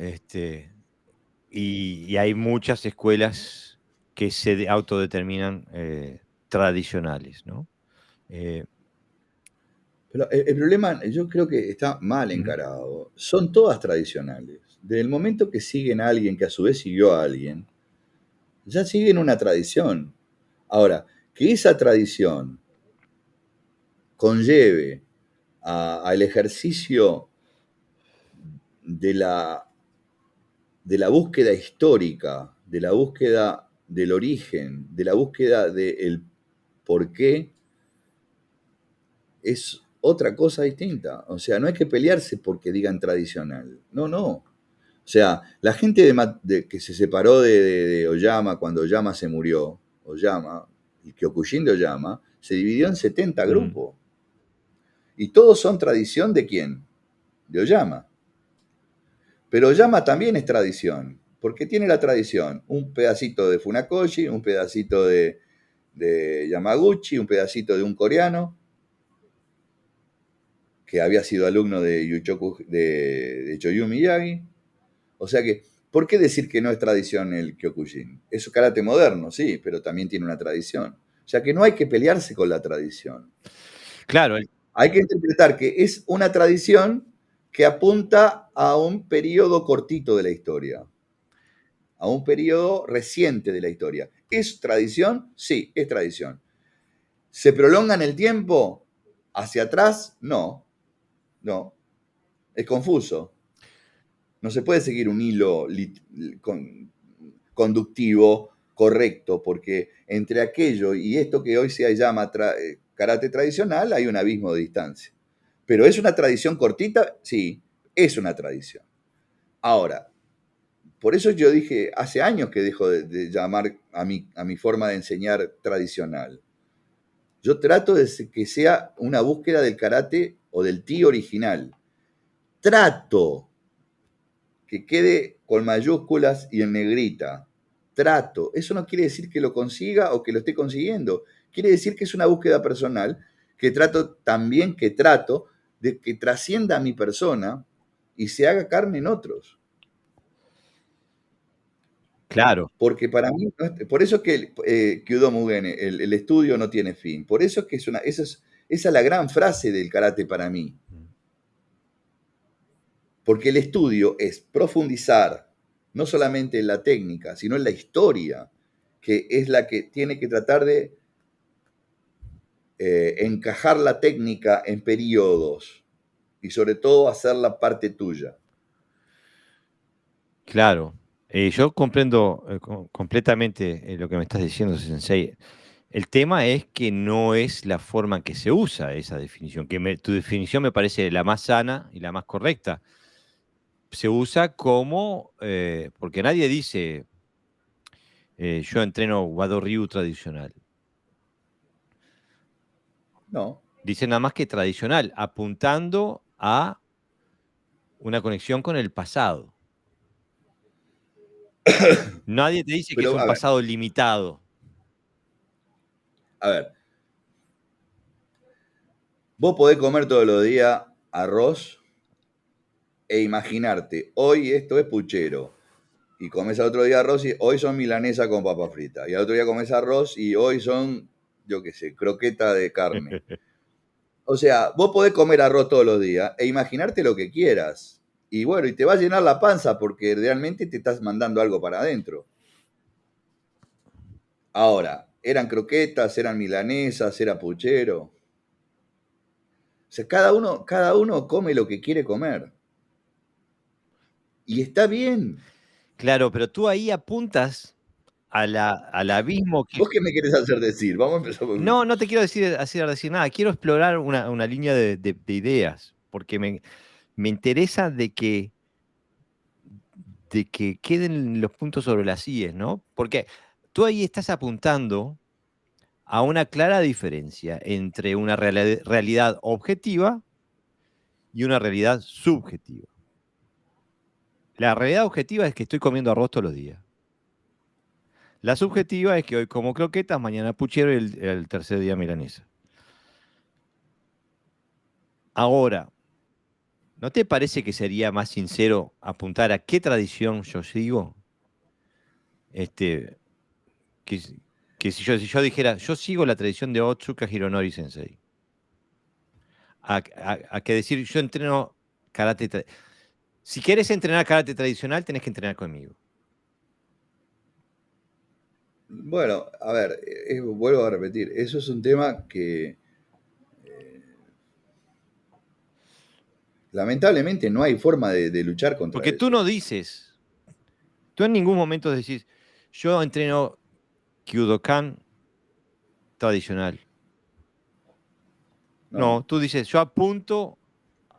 Speaker 1: Y hay muchas escuelas que autodeterminan tradicionales, ¿no? Eh,
Speaker 2: Pero el problema, yo creo que está mal
Speaker 1: Ujú.
Speaker 2: encarado. Son todas tradicionales. Desde el momento que siguen a alguien que a su vez siguió a alguien, ya siguen una tradición. Ahora, que esa tradición conlleve al ejercicio de de la búsqueda histórica, de la búsqueda del origen, de la búsqueda del por qué, es otra cosa distinta. O sea, no hay que pelearse porque digan tradicional. No, no. O sea, la gente que se separó de Oyama cuando Oyama se murió, Oyama, y Kyokushin de Oyama, se dividió en 70
Speaker 1: Mm.
Speaker 2: grupos. Y todos son tradición de quién? De Oyama. Pero Oyama también es tradición, porque tiene la tradición, un pedacito de Funakoshi, un pedacito de Yamaguchi, un pedacito de un coreano, que había sido alumno de de Choyu Miyagi. O sea que, ¿por qué decir que no es tradición el Kyokushin? Es un karate moderno, sí, pero también tiene una tradición. O sea que no hay que pelearse con la tradición.
Speaker 1: Claro,
Speaker 2: Hay que interpretar que es una tradición que apunta a un periodo cortito de la historia, a un periodo reciente de la historia. ¿Es tradición? Sí, es tradición. ¿Se prolonga en el tiempo? ¿Hacia atrás? No, no. Es confuso. No se puede seguir un hilo conductivo correcto, porque entre aquello y esto que hoy se llama karate tradicional hay un abismo de distancia. Pero ¿es una tradición cortita? Sí, es una tradición. Ahora, por eso yo dije, hace años que dejo de llamar a mi forma de enseñar tradicional. Yo trato de que sea una búsqueda del karate o del ti original. Trato que quede con mayúsculas y en negrita. Trato. Eso no quiere decir que lo consiga o que lo esté consiguiendo. Quiere decir que es una búsqueda personal, que trato también que trato de que trascienda a mi persona y se haga carne en otros.
Speaker 1: Claro,
Speaker 2: Porque para mí, por eso es que Kyudo Mugen, el estudio no tiene fin. Por eso es que esa es la gran frase del karate para mí. Porque el estudio es profundizar no solamente en la técnica, sino en la historia, que es la que tiene que tratar de encajar la técnica en periodos y sobre todo hacerla parte tuya.
Speaker 1: claro. Yo comprendo completamente lo que me estás diciendo, Sensei. El tema es que no es la forma en que se usa esa definición, tu definición me parece la más sana y la más correcta. Se usa como, porque nadie dice, yo entreno Wado Ryu tradicional.
Speaker 2: No.
Speaker 1: Dice nada más que tradicional, apuntando a una conexión con el pasado. Nadie te dice que es
Speaker 2: Pero
Speaker 1: un pasado limitado.
Speaker 2: a ver, vos podés comer todos los días arroz e imaginarte, hoy esto es puchero, y comes al otro día arroz y hoy son milanesa con papa frita, y al otro día comes arroz y hoy son, yo qué sé, croqueta de carne. O sea, vos podés comer arroz todos los días e imaginarte lo que quieras. Y bueno, y te va a llenar la panza porque realmente te estás mandando algo para adentro. Ahora, eran croquetas, eran milanesas, era puchero. O sea, cada uno come lo que quiere comer. Y está bien.
Speaker 1: Claro, pero tú ahí apuntas al abismo que...
Speaker 2: ¿Vos qué me querés hacer decir? Vamos a empezar por...
Speaker 1: No, no te quiero decir nada, quiero explorar una línea de ideas, porque me interesa de que queden los puntos sobre las IES, ¿no? Porque tú ahí estás apuntando a una clara diferencia entre una realidad objetiva y una realidad subjetiva. La realidad objetiva es que estoy comiendo arroz todos los días. La subjetiva es que hoy como croquetas, mañana puchero y el tercer día milanesa. Ahora, ¿no te parece que sería más sincero apuntar a qué tradición yo sigo? Este, que, que si yo dijera, yo sigo la tradición de Otsuka Hironori Sensei. A que decir, yo entreno karate. Si quieres entrenar karate tradicional, tenés que entrenar conmigo.
Speaker 2: Bueno, a ver, vuelvo a repetir, eso es un tema que lamentablemente no hay forma de luchar contra
Speaker 1: Porque tú
Speaker 2: eso.
Speaker 1: no dices, tú en ningún momento decís, yo entreno Kyudokan tradicional.
Speaker 2: No,
Speaker 1: No, tú dices, yo apunto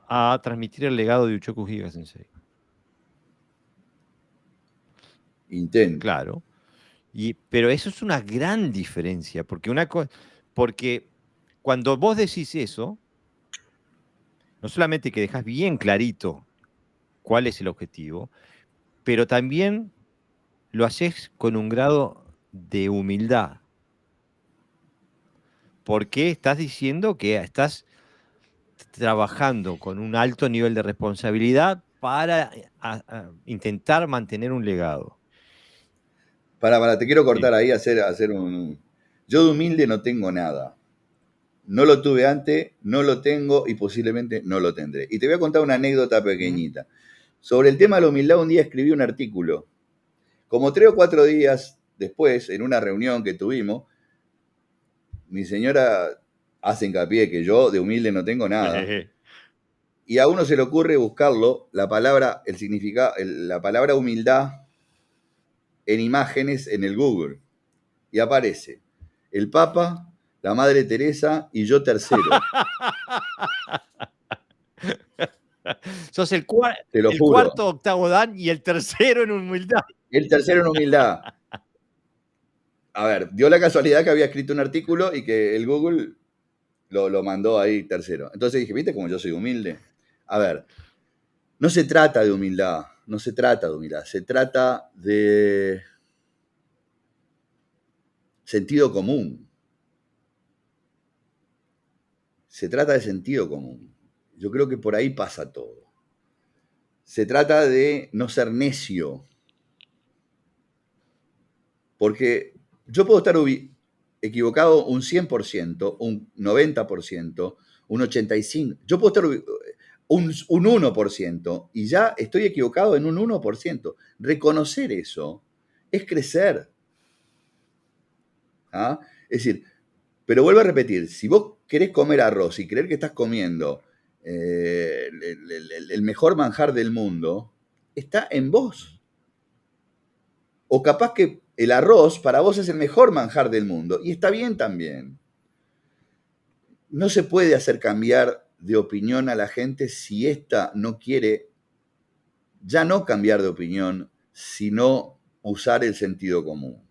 Speaker 1: a transmitir el legado de Uchoku Higa Sensei.
Speaker 2: intento.
Speaker 1: Claro. Pero eso es una gran diferencia, porque cuando vos decís eso, no solamente que dejas bien clarito cuál es el objetivo, pero también lo haces con un grado de humildad, porque estás diciendo que estás trabajando con un alto nivel de responsabilidad para intentar mantener un legado.
Speaker 2: Te quiero
Speaker 1: Sí.
Speaker 2: cortar ahí, hacer un... Yo de humilde no tengo nada. No lo tuve antes, no lo tengo y posiblemente no lo tendré. Y te voy a contar una anécdota
Speaker 1: ¿Mm?
Speaker 2: pequeñita. Sobre el tema de la humildad, un día escribí un artículo. Como 3 o 4 días después, en una reunión que tuvimos, mi señora hace hincapié que yo de humilde no tengo nada. Y a uno se le ocurre buscarlo, la palabra, el significado, la palabra humildad en imágenes en el Google. Y aparece el Papa, la Madre Teresa y yo tercero.
Speaker 1: Sos
Speaker 2: Te lo
Speaker 1: el
Speaker 2: juro.
Speaker 1: cuarto octavo Dan y el tercero en humildad.
Speaker 2: El tercero en humildad. A ver, dio la casualidad que había escrito un artículo y que el Google lo mandó ahí tercero. Entonces dije, ¿viste cómo yo soy humilde? A ver, no se trata de humildad. no se trata de humildad, se trata de sentido común. Se trata de sentido común. Yo creo que por ahí pasa todo. Se trata de no ser necio. Porque yo puedo estar equivocado un 100%, un 90%, un 85%. Yo puedo estar un 1% y ya estoy equivocado en un 1%. Reconocer eso es crecer. ¿Ah? Es decir, pero vuelvo a repetir, si vos querés comer arroz y creer que estás comiendo el mejor manjar del mundo, está en vos. O capaz que el arroz para vos es el mejor manjar del mundo y está bien también. No se puede hacer cambiar de opinión a la gente si ésta no quiere ya no cambiar de opinión, sino usar el sentido común.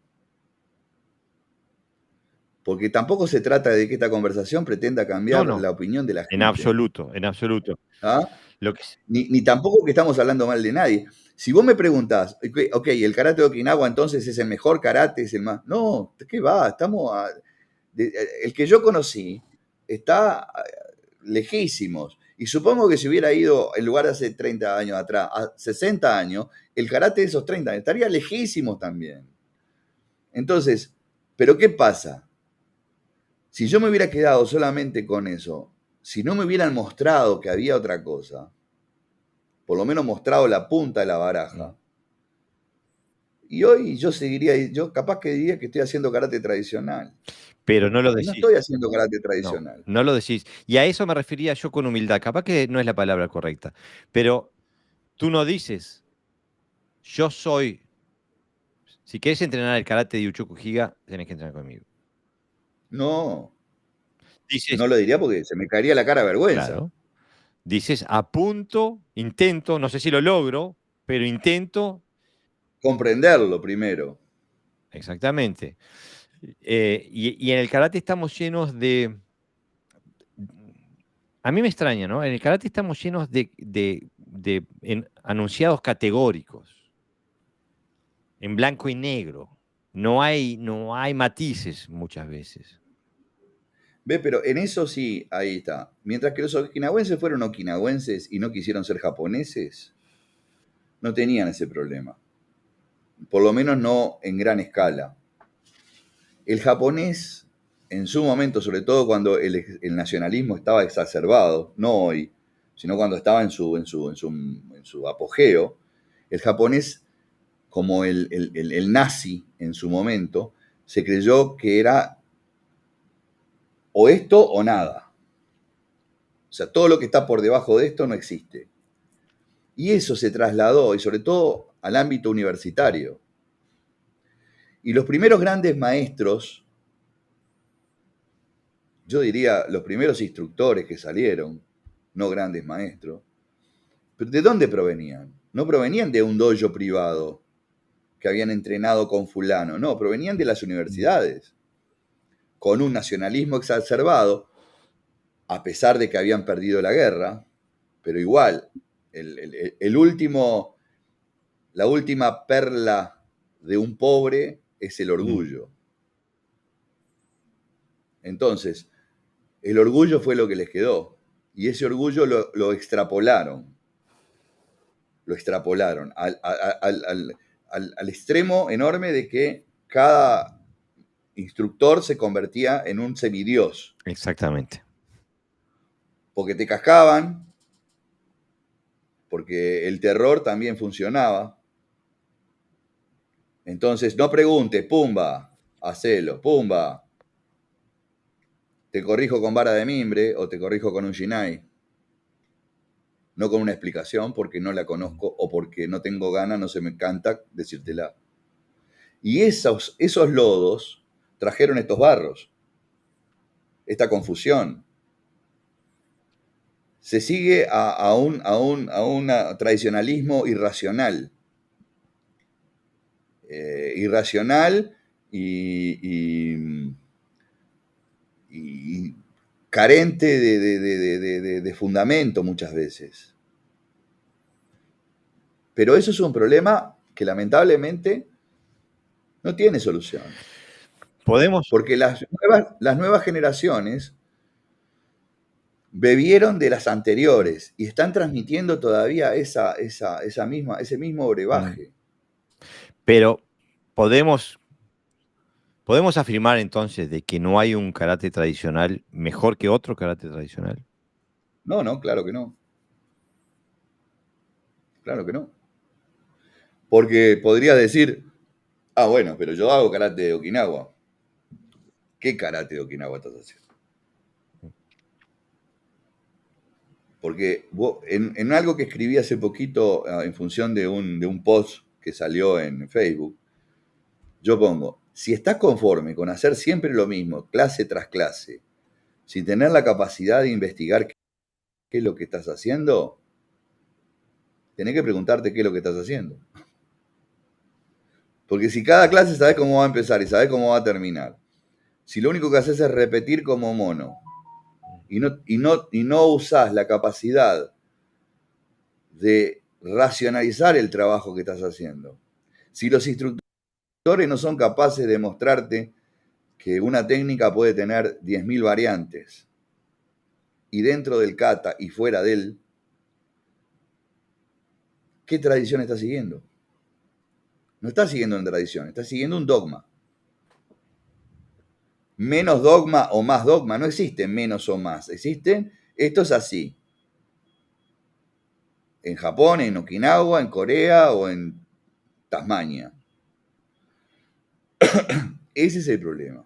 Speaker 2: Porque tampoco se trata de que esta conversación pretenda cambiar
Speaker 1: No,
Speaker 2: la opinión de la
Speaker 1: en
Speaker 2: gente.
Speaker 1: absoluto, en absoluto.
Speaker 2: ¿Ah?
Speaker 1: Lo que,
Speaker 2: Ni tampoco que estamos hablando mal de nadie. Si vos me preguntás, ok, el karate de Okinawa entonces es el mejor karate, es el más... No, ¿qué va? El que yo conocí está lejísimos. Y supongo que si hubiera ido en lugar de hace 30 años atrás, a 60 años, el karate de esos 30 años estaría lejísimos también. Entonces, ¿pero qué pasa? Si yo me hubiera quedado solamente con eso, si no me hubieran mostrado que había otra cosa, por lo menos mostrado la punta de la baraja, y hoy yo capaz que diría que estoy haciendo karate tradicional.
Speaker 1: pero no lo
Speaker 2: Y no
Speaker 1: decís.
Speaker 2: estoy haciendo karate
Speaker 1: No,
Speaker 2: tradicional.
Speaker 1: no lo decís. Y a eso me refería yo con humildad. Capaz que no es la palabra correcta, pero tú no dices, yo soy, si quieres entrenar el karate de Uchoku Higa, tenés que entrenar conmigo.
Speaker 2: No,
Speaker 1: Dices,
Speaker 2: no lo diría porque se me caería la cara de vergüenza.
Speaker 1: claro, dices, apunto, intento, no sé si lo logro, pero intento,
Speaker 2: Comprenderlo primero.
Speaker 1: exactamente. Y en el karate estamos llenos de... A mí me extraña, ¿no? En el karate estamos llenos de anunciados categóricos, en blanco y negro. No hay matices muchas veces.
Speaker 2: Ve, pero en eso sí, ahí está. Mientras que los okinawenses fueron okinawenses y no quisieron ser japoneses, no tenían ese problema. Por lo menos no en gran escala. El japonés, en su momento, sobre todo cuando el nacionalismo estaba exacerbado, no hoy, sino cuando estaba en su apogeo, el japonés, como el nazi en su momento, se creyó que era o esto o nada. O sea, todo lo que está por debajo de esto no existe. Y eso se trasladó, y sobre todo al ámbito universitario. Y los primeros grandes maestros, yo diría los primeros instructores que salieron, no grandes maestros, ¿pero de dónde provenían? No provenían de un dojo privado que habían entrenado con fulano, no, provenían de las universidades, con un nacionalismo exacerbado, a pesar de que habían perdido la guerra, pero igual, el último, la última perla de un pobre es el
Speaker 1: Mm.
Speaker 2: orgullo. Entonces, el orgullo fue lo que les quedó. Y ese orgullo lo extrapolaron. Lo extrapolaron al extremo enorme de que cada instructor se convertía en un semidios.
Speaker 1: Exactamente.
Speaker 2: Porque te cascaban, porque el terror también funcionaba. Entonces, no preguntes, pumba, hacelo, pumba. Te corrijo con vara de mimbre o te corrijo con un shinai. No con una explicación porque no la conozco o porque no tengo ganas, no se me canta decírtela. Y esos lodos trajeron estos barros, esta confusión. Se sigue a un tradicionalismo irracional. Irracional y carente de fundamento muchas veces. Pero eso es un problema que lamentablemente no tiene solución.
Speaker 1: Podemos.
Speaker 2: Porque las nuevas generaciones bebieron de las anteriores y están transmitiendo todavía ese mismo brebaje.
Speaker 1: Pero podemos afirmar entonces de que no hay un karate tradicional mejor que otro karate tradicional.
Speaker 2: No, no, claro que no. Claro que no. Porque podrías decir, bueno, pero yo hago karate de Okinawa. ¿Qué karate de Okinawa estás haciendo? Porque vos, en algo que escribí hace poquito en función de un post que salió en Facebook, yo pongo, si estás conforme con hacer siempre lo mismo, clase tras clase, sin tener la capacidad de investigar qué es lo que estás haciendo, tenés que preguntarte qué es lo que estás haciendo. Porque si cada clase sabes cómo va a empezar y sabes cómo va a terminar, si lo único que haces es repetir como mono y no usás la capacidad de racionalizar el trabajo que estás haciendo, si los instructores no son capaces de mostrarte que una técnica puede tener 10.000 variantes y dentro del kata y fuera de él, ¿qué tradición está siguiendo? No está siguiendo una tradición, está siguiendo un dogma. Menos dogma o más dogma, no existe menos o más, existen, esto es así. En Japón, en Okinawa, en Corea o en Tasmania. Ese es el problema.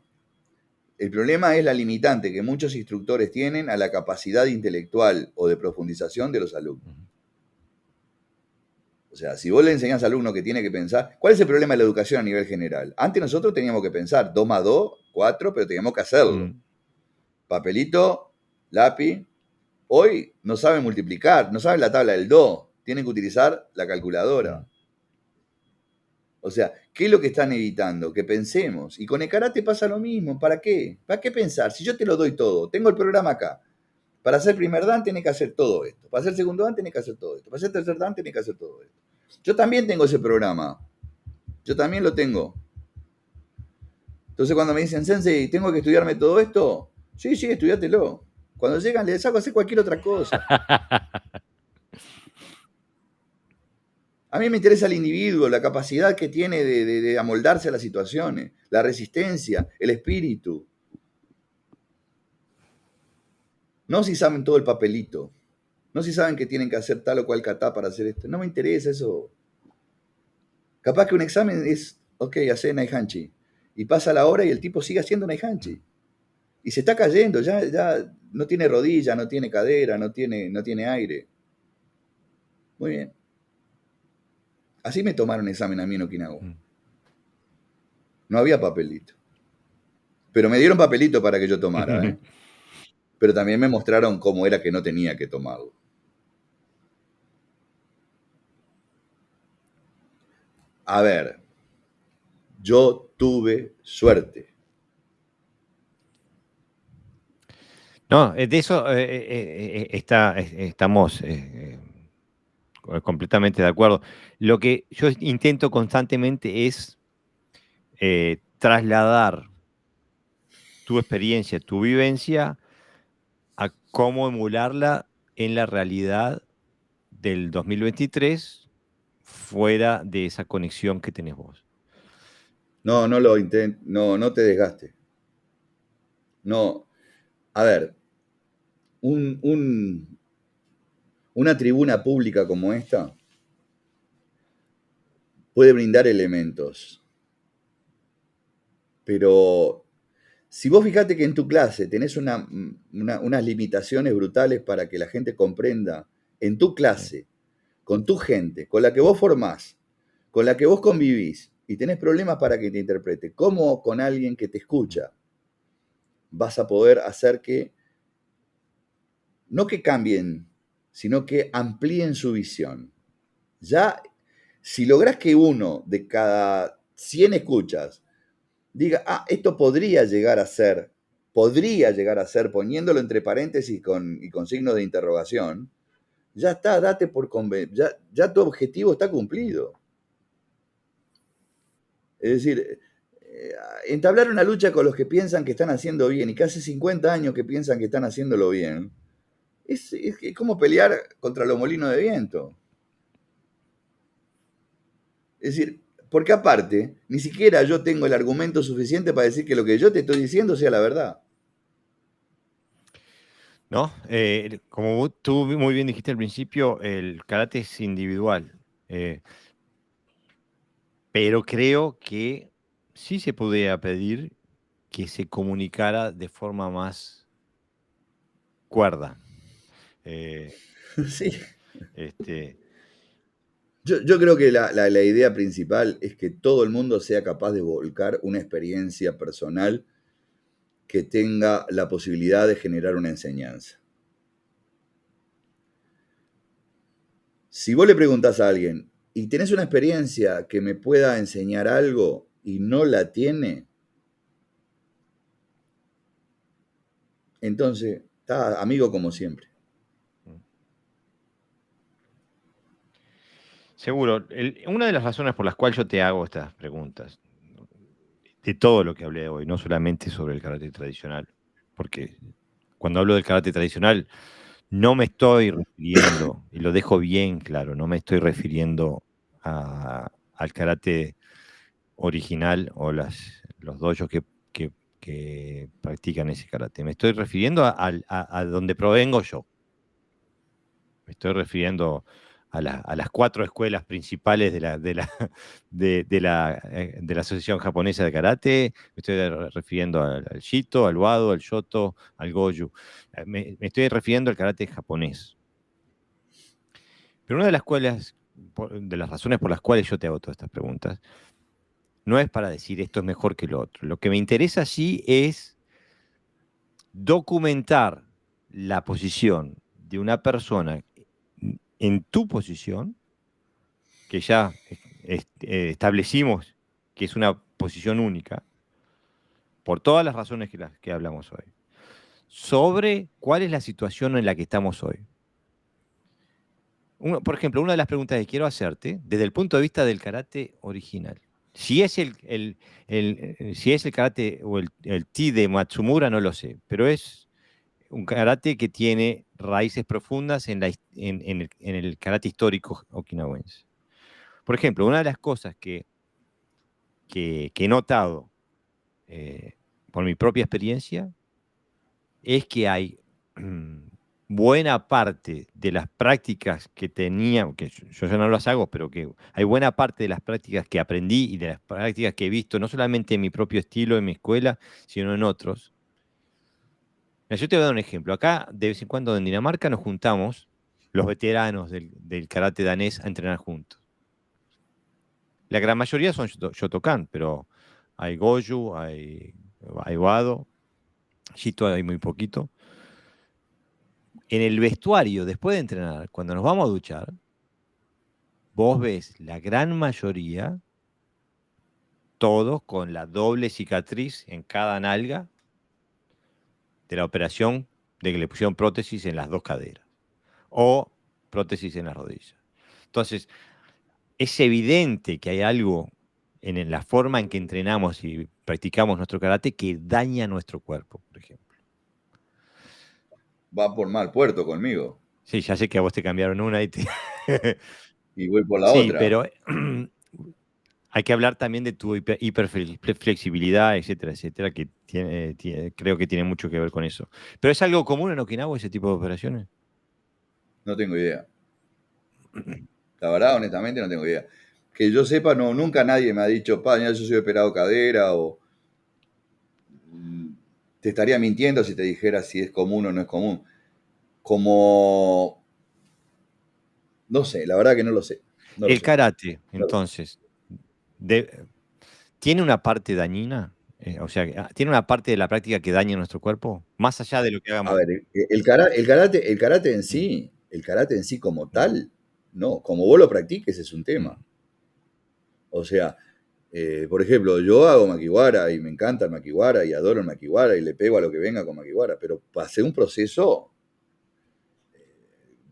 Speaker 2: El problema es la limitante que muchos instructores tienen a la capacidad intelectual o de profundización de los alumnos. O sea, si vos le enseñás al alumno que tiene que pensar, ¿cuál es el problema de la educación a nivel general? Antes nosotros teníamos que pensar 2 más 2, 4, pero teníamos que hacerlo. Papelito, lápiz. Hoy no saben multiplicar, no saben la tabla del 2, tienen que utilizar la calculadora. O sea, ¿qué es lo que están evitando? Que pensemos. Y con el karate pasa lo mismo. ¿Para qué? ¿Para qué pensar? Si yo te lo doy todo, tengo el programa acá. Para hacer primer dan tenés que hacer todo esto. Para hacer segundo dan tenés que hacer todo esto. Para hacer tercer dan tenés que hacer todo esto. Yo también tengo ese programa. Yo también lo tengo. Entonces cuando me dicen, Sensei, ¿tengo que estudiarme todo esto? Sí, sí, estudiátelo. Cuando llegan les hago hacer cualquier otra cosa. A mí me interesa el individuo, la capacidad que tiene de amoldarse a las situaciones, la resistencia, el espíritu. No si saben todo el papelito. No si saben que tienen que hacer tal o cual kata para hacer esto. No me interesa eso. Capaz que un examen es, ok, hacer Naihanchi. Y pasa la hora y el tipo sigue haciendo Naihanchi. Y se está cayendo, ya no tiene rodilla, no tiene cadera, no tiene aire. Muy bien. Así me tomaron examen a mí en Okinawa. No había papelito. Pero me dieron papelito para que yo tomara, ¿eh? Pero también me mostraron cómo era que no tenía que tomarlo. A ver, yo tuve suerte.
Speaker 1: No, de eso estamos completamente de acuerdo. Lo que yo intento constantemente es trasladar tu experiencia, tu vivencia, a cómo emularla en la realidad del 2023 fuera de esa conexión que tenés vos.
Speaker 2: No, no lo intentes, no te desgastes. No, a ver, una tribuna pública como esta puede brindar elementos, pero si vos fijate que en tu clase tenés unas limitaciones brutales para que la gente comprenda, en tu clase, con tu gente, con la que vos formás, con la que vos convivís, y tenés problemas para que te interprete, ¿cómo con alguien que te escucha vas a poder hacer que, no que cambien, sino que amplíen su visión? Ya, si lográs que uno de cada 100 escuchas diga, esto podría llegar a ser, poniéndolo entre paréntesis y con signos de interrogación, Ya está, date por convencido. Ya tu objetivo está cumplido. Es decir, entablar una lucha con los que piensan que están haciendo bien y que hace 50 años que piensan que están haciéndolo bien, es como pelear contra los molinos de viento. Es decir, porque aparte, ni siquiera yo tengo el argumento suficiente para decir que lo que yo te estoy diciendo sea la verdad.
Speaker 1: ¿No? Como tú muy bien dijiste al principio, el karate es individual, pero creo que sí se podría pedir que se comunicara de forma más cuerda. Eh,
Speaker 2: Sí.
Speaker 1: este,
Speaker 2: Yo creo que la idea principal es que todo el mundo sea capaz de volcar una experiencia personal que tenga la posibilidad de generar una enseñanza. Si vos le preguntás a alguien, ¿y tenés una experiencia que me pueda enseñar algo y no la tiene? Entonces, está amigo como siempre.
Speaker 1: seguro, una de las razones por las cuales yo te hago estas preguntas, de todo lo que hablé hoy, no solamente sobre el karate tradicional, porque cuando hablo del karate tradicional, no me estoy refiriendo, y lo dejo bien claro, no me estoy refiriendo al karate original o los dojos que practican ese karate. Me estoy refiriendo a donde provengo yo. Me estoy refiriendo a las cuatro escuelas principales de la Asociación Japonesa de Karate. Me estoy refiriendo al Shito, al Wado, al Shoto, al Goju. Me estoy refiriendo al karate japonés. Pero una de las de las razones por las cuales yo te hago todas estas preguntas, no es para decir esto es mejor que lo otro. Lo que me interesa sí es documentar la posición de una persona en tu posición, que ya establecimos que es una posición única, por todas las razones que hablamos hoy, sobre cuál es la situación en la que estamos hoy. Por ejemplo, una de las preguntas que quiero hacerte, desde el punto de vista del karate original, si es si es el karate o el ti de Matsumura, no lo sé, pero es un karate que tiene raíces profundas en el karate histórico okinawense. Por ejemplo, una de las cosas que he notado eh, por mi propia experiencia es que hay buena parte de las prácticas que tenía, que yo ya no las hago, pero que hay buena parte de las prácticas que aprendí y de las prácticas que he visto, no solamente en mi propio estilo, en mi escuela, sino en otros. Mira, yo te voy a dar un ejemplo. Acá, de vez en cuando en Dinamarca, nos juntamos los veteranos del karate danés a entrenar juntos. La gran mayoría son Shotokan, pero hay Goju, hay Wado, Shito hay muy poquito. En el vestuario, después de entrenar, cuando nos vamos a duchar, vos ves la gran mayoría, todos con la doble cicatriz en cada nalga de la operación de que le pusieron prótesis en las dos caderas o prótesis en las rodillas. Entonces, es evidente que hay algo en la forma en que entrenamos y practicamos nuestro karate que daña nuestro cuerpo, por ejemplo.
Speaker 2: Va por mal puerto conmigo
Speaker 1: Sí, ya sé que a vos te cambiaron una y te...
Speaker 2: y voy por la
Speaker 1: Sí,
Speaker 2: otra.
Speaker 1: pero hay que hablar también de tu hiperflexibilidad, etcétera, etcétera, que creo que tiene mucho que ver con eso. ¿Pero es algo común en Okinawa ese tipo de operaciones?
Speaker 2: No tengo idea. La verdad, honestamente, no tengo idea. Que yo sepa, no, nunca nadie me ha dicho, pa, yo soy operado cadera o te estaría mintiendo si te dijera si es común o no es común. Como, no sé, la verdad que no lo sé. No lo
Speaker 1: El
Speaker 2: sé.
Speaker 1: karate,
Speaker 2: No lo sé.
Speaker 1: entonces, de- ¿tiene una parte dañina? O sea, ¿tiene una parte de la práctica que daña nuestro cuerpo? Más allá de lo que
Speaker 2: A
Speaker 1: hagamos.
Speaker 2: ver, el karate
Speaker 1: Mm,
Speaker 2: el karate en sí como
Speaker 1: mm,
Speaker 2: tal, no, como vos lo practiques es un
Speaker 1: mm.
Speaker 2: tema. O sea, por ejemplo, yo hago makiwara y me encanta el makiwara y adoro el makiwara y le pego a lo que venga con makiwara, pero pasé un proceso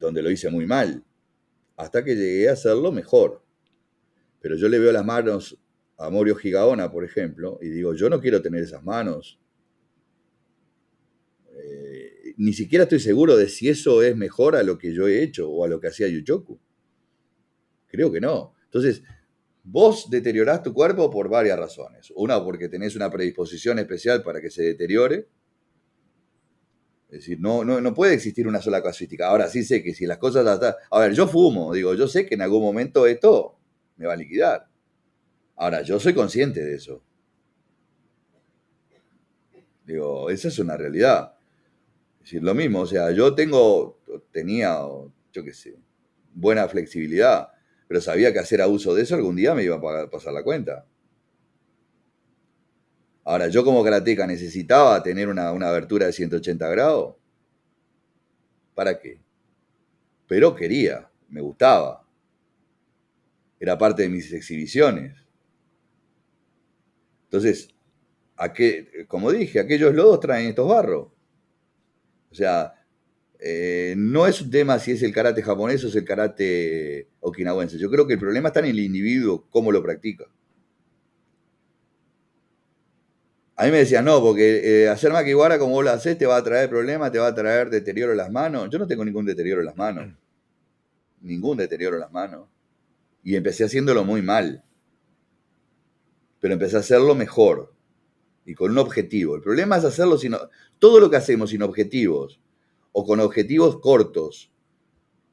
Speaker 2: donde lo hice muy mal, hasta que llegué a hacerlo mejor. Pero yo le veo las manos a Morio Gigaona, por ejemplo, y digo, yo no quiero tener esas manos. Ni siquiera estoy seguro de si eso es mejor a lo que yo he hecho o a lo que hacía Yuchoku. Creo que no. Entonces, vos deteriorás tu cuerpo por varias razones. Una, porque tenés una predisposición especial para que se deteriore. Es decir, no puede existir una sola casuística. Ahora sí sé que si las cosas... A ver, yo fumo, digo, yo sé que en algún momento esto me va a liquidar. Ahora, yo soy consciente de eso. Digo, esa es una realidad. Es decir, lo mismo, o sea, tenía, yo qué sé, buena flexibilidad, pero sabía que hacer abuso de eso algún día me iba a pasar la cuenta. Ahora, yo como karateca necesitaba tener una abertura de 180 grados. ¿Para qué? Pero quería, me gustaba. Era parte de mis exhibiciones. Entonces, como dije, aquellos lodos traen estos barros. O sea, no es un tema si es el karate japonés o es el karate okinawense. Yo creo que el problema está en el individuo, cómo lo practica. A mí me decían, no, porque hacer makiwara como vos lo haces te va a traer problemas, te va a traer deterioro en las manos. Yo no tengo ningún deterioro en las manos. Ningún deterioro en las manos. Y empecé haciéndolo muy mal. Pero empecé a hacerlo mejor. Y con un objetivo. El problema es hacerlo sin... Todo lo que hacemos sin objetivos, o con objetivos cortos.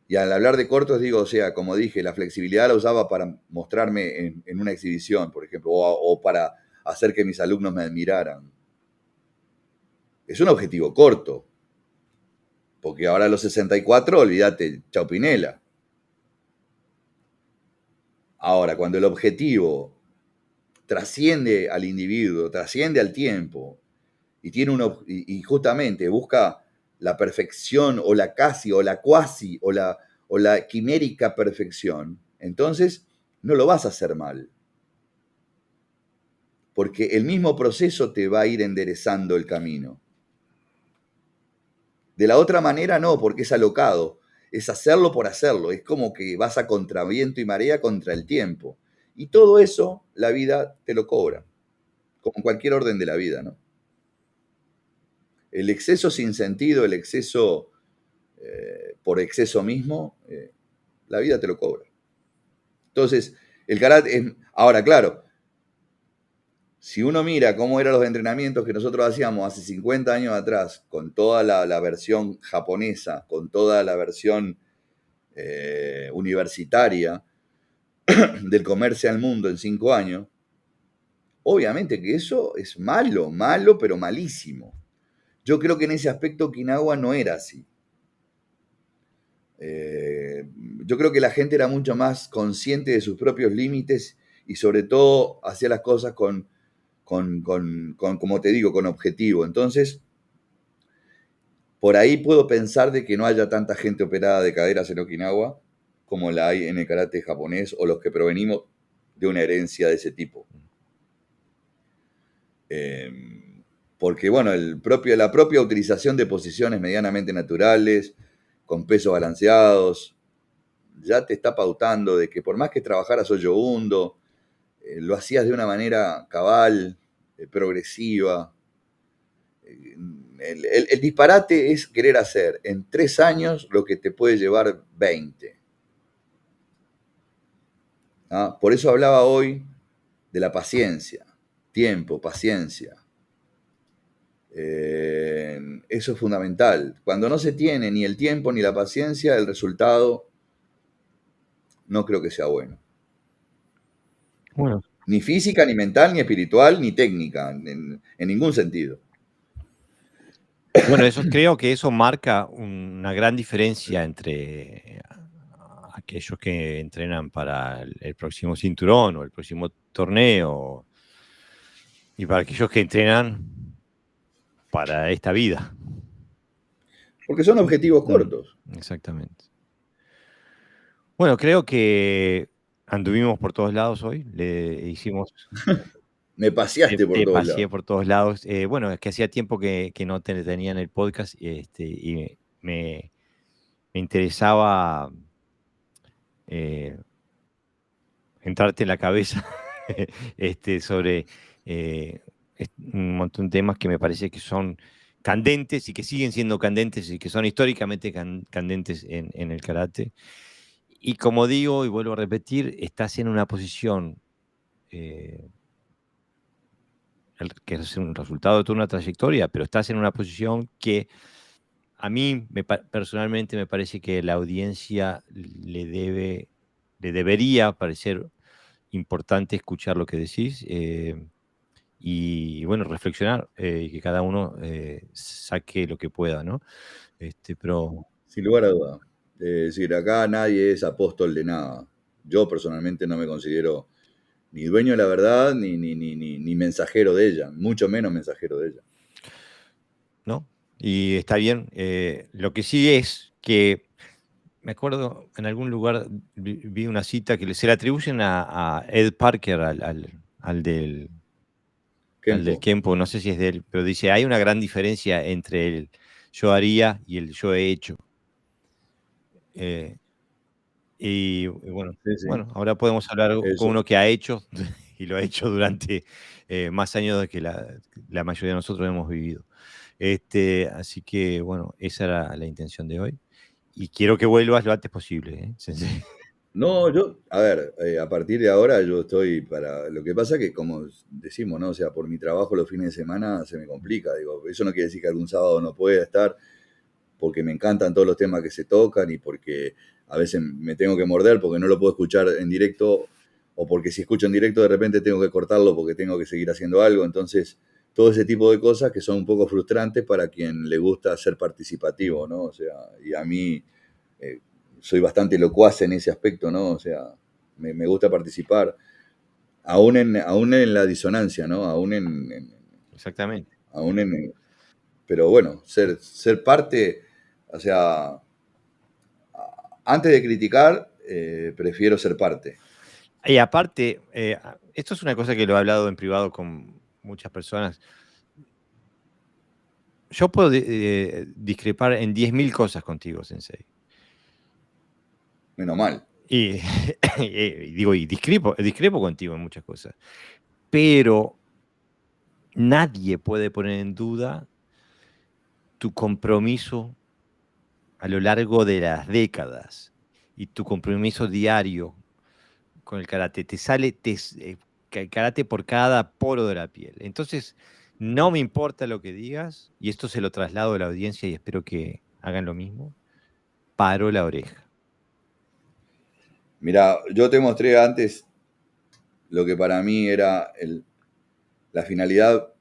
Speaker 2: Y al hablar de cortos digo, o sea, como dije, la flexibilidad la usaba para mostrarme en una exhibición, por ejemplo, o para hacer que mis alumnos me admiraran. Es un objetivo corto. Porque ahora a los 64, olvídate, chau Pinela. Ahora, cuando el objetivo trasciende al individuo, trasciende al tiempo, y y justamente busca la perfección o la casi o la cuasi o la quimérica perfección, entonces no lo vas a hacer mal. Porque el mismo proceso te va a ir enderezando el camino. De la otra manera no, porque es alocado. Es hacerlo por hacerlo. Es como que vas a contraviento y marea contra el tiempo. Y todo eso la vida te lo cobra. Como en cualquier orden de la vida, ¿no? El exceso sin sentido, el exceso por exceso mismo, la vida te lo cobra. Entonces, el karate es... Ahora, claro, si uno mira cómo eran los entrenamientos que nosotros hacíamos hace 50 años atrás, con toda la versión japonesa, con toda la versión universitaria del comerse al mundo en 5 años, obviamente que eso es malo, malo, pero malísimo. Yo creo que en ese aspecto Okinawa no era así. Yo creo que la gente era mucho más consciente de sus propios límites y sobre todo hacía las cosas con como te digo, con objetivo. Entonces, por ahí puedo pensar de que no haya tanta gente operada de caderas en Okinawa como la hay en el karate japonés o los que provenimos de una herencia de ese tipo. Porque, bueno, la propia utilización de posiciones medianamente naturales, con pesos balanceados, ya te está pautando de que por más que trabajaras hoyo hundo, lo hacías de una manera cabal, progresiva. El disparate es querer hacer en 3 años lo que te puede llevar 20. ¿Ah? Por eso hablaba hoy de la paciencia, tiempo, paciencia. Eso es fundamental. Cuando no se tiene ni el tiempo ni la paciencia, el resultado no creo que sea bueno.
Speaker 1: Bueno,
Speaker 2: Ni física, ni mental, ni espiritual, ni técnica, en ningún sentido.
Speaker 1: bueno, eso creo que eso marca una gran diferencia entre aquellos que entrenan para el próximo cinturón o el próximo torneo y para aquellos que entrenan para esta vida.
Speaker 2: Porque son objetivos cortos.
Speaker 1: Exactamente. Bueno, creo que anduvimos por todos lados hoy. Le hicimos,
Speaker 2: Me paseaste por
Speaker 1: te
Speaker 2: todos
Speaker 1: paseé
Speaker 2: lados.
Speaker 1: por todos lados. Bueno, es que hacía tiempo que no te tenía en el podcast y me me interesaba entrarte en la cabeza sobre un montón de temas que me parece que son candentes y que siguen siendo candentes y que son históricamente candentes en el karate. Y como digo y vuelvo a repetir, estás en una posición que es un resultado de toda una trayectoria, pero estás en una posición que a mí personalmente me parece que la audiencia le debería parecer importante escuchar lo que decís y bueno, reflexionar y que cada uno saque lo que pueda, ¿no? Pero
Speaker 2: Sin lugar a duda. Es decir, acá nadie es apóstol de nada. Yo personalmente no me considero ni dueño de la verdad, ni mensajero de ella, mucho menos mensajero de ella.
Speaker 1: ¿no? Y está bien. Lo que sí es que me acuerdo en algún lugar vi una cita que se le atribuyen a Ed Parker, al del
Speaker 2: Kempo.
Speaker 1: Kempo, no sé si es de él, pero dice, hay una gran diferencia entre el yo haría y el yo he hecho. Eh, y bueno,
Speaker 2: Sí, sí.
Speaker 1: bueno, ahora podemos hablar con
Speaker 2: Eso.
Speaker 1: uno que ha hecho y lo ha hecho durante más años de que la mayoría de nosotros hemos vivido. Así que bueno, esa era la intención de hoy. Y quiero que vuelvas lo antes posible, ¿eh? Sensei.
Speaker 2: No, yo, a ver, a partir de ahora yo estoy para. Lo que pasa que, como decimos, ¿no? O sea, por mi trabajo los fines de semana se me complica. Digo, eso no quiere decir que algún sábado no pueda estar, porque me encantan todos los temas que se tocan y porque a veces me tengo que morder porque no lo puedo escuchar en directo, o porque si escucho en directo de repente tengo que cortarlo porque tengo que seguir haciendo algo. Entonces, todo ese tipo de cosas que son un poco frustrantes para quien le gusta ser participativo, ¿no? O sea, y a mí eh, soy bastante locuaz en ese aspecto, ¿no? O sea, me gusta participar, aún en la disonancia, ¿no?
Speaker 1: Exactamente.
Speaker 2: Aún en pero bueno, ser parte, o sea, antes de criticar, prefiero ser parte.
Speaker 1: Y aparte, esto es una cosa que lo he hablado en privado con muchas personas. Yo puedo discrepar en 10.000 cosas contigo, Sensei.
Speaker 2: Menos mal.
Speaker 1: Y, y digo, y discrepo contigo en muchas cosas. Pero nadie puede poner en duda tu compromiso a lo largo de las décadas y tu compromiso diario con el karate. Te sale el karate por cada poro de la piel. Entonces, no me importa lo que digas, y esto se lo traslado a la audiencia y espero que hagan lo mismo. Paro la oreja.
Speaker 2: Mira, yo te mostré antes lo que para mí era la finalidad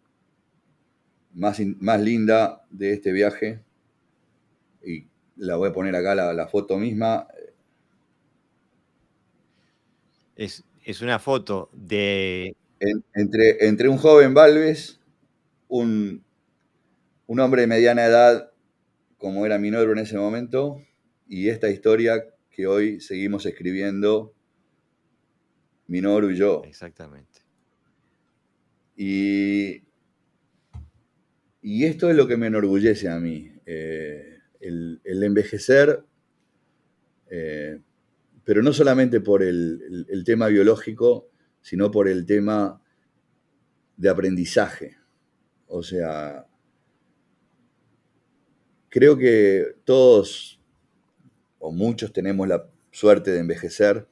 Speaker 2: más linda de este viaje, y la voy a poner acá la foto misma.
Speaker 1: Es una foto de...
Speaker 2: Entre un joven Balves, un, un hombre de mediana edad, como era Minoru en ese momento, y esta historia que hoy seguimos escribiendo Minoru y yo.
Speaker 1: Exactamente.
Speaker 2: Y, y esto es lo que me enorgullece a mí, el envejecer, eh, pero no solamente por el tema biológico, sino por el tema de aprendizaje. O sea, creo que todos o muchos tenemos la suerte de envejecer,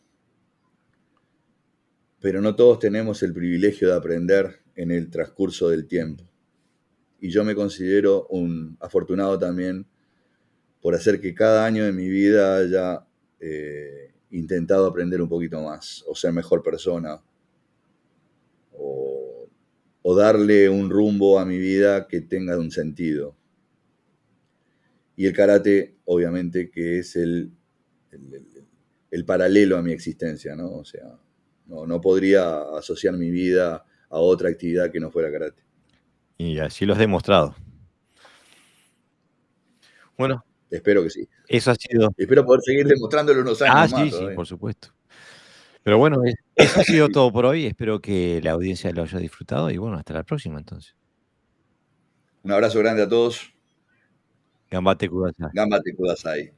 Speaker 2: pero no todos tenemos el privilegio de aprender en el transcurso del tiempo. Y yo me considero un afortunado también por hacer que cada año de mi vida haya intentado aprender un poquito más, o ser mejor persona, o, o darle un rumbo a mi vida que tenga un sentido. Y el karate, obviamente, que es el paralelo a mi existencia, ¿no? O sea, no podría asociar mi vida a otra actividad que no fuera karate.
Speaker 1: Y así lo has demostrado. Bueno,
Speaker 2: Espero que sí.
Speaker 1: eso ha sido...
Speaker 2: Espero poder seguir demostrándolo unos años
Speaker 1: Ah,
Speaker 2: más
Speaker 1: sí, sí,
Speaker 2: todavía.
Speaker 1: por supuesto. Pero bueno, eso ha sido todo por hoy. Espero que la audiencia lo haya disfrutado y bueno, hasta la próxima entonces.
Speaker 2: Un abrazo grande a todos.
Speaker 1: Gambate Kudasai.
Speaker 2: Gambate Kudasai.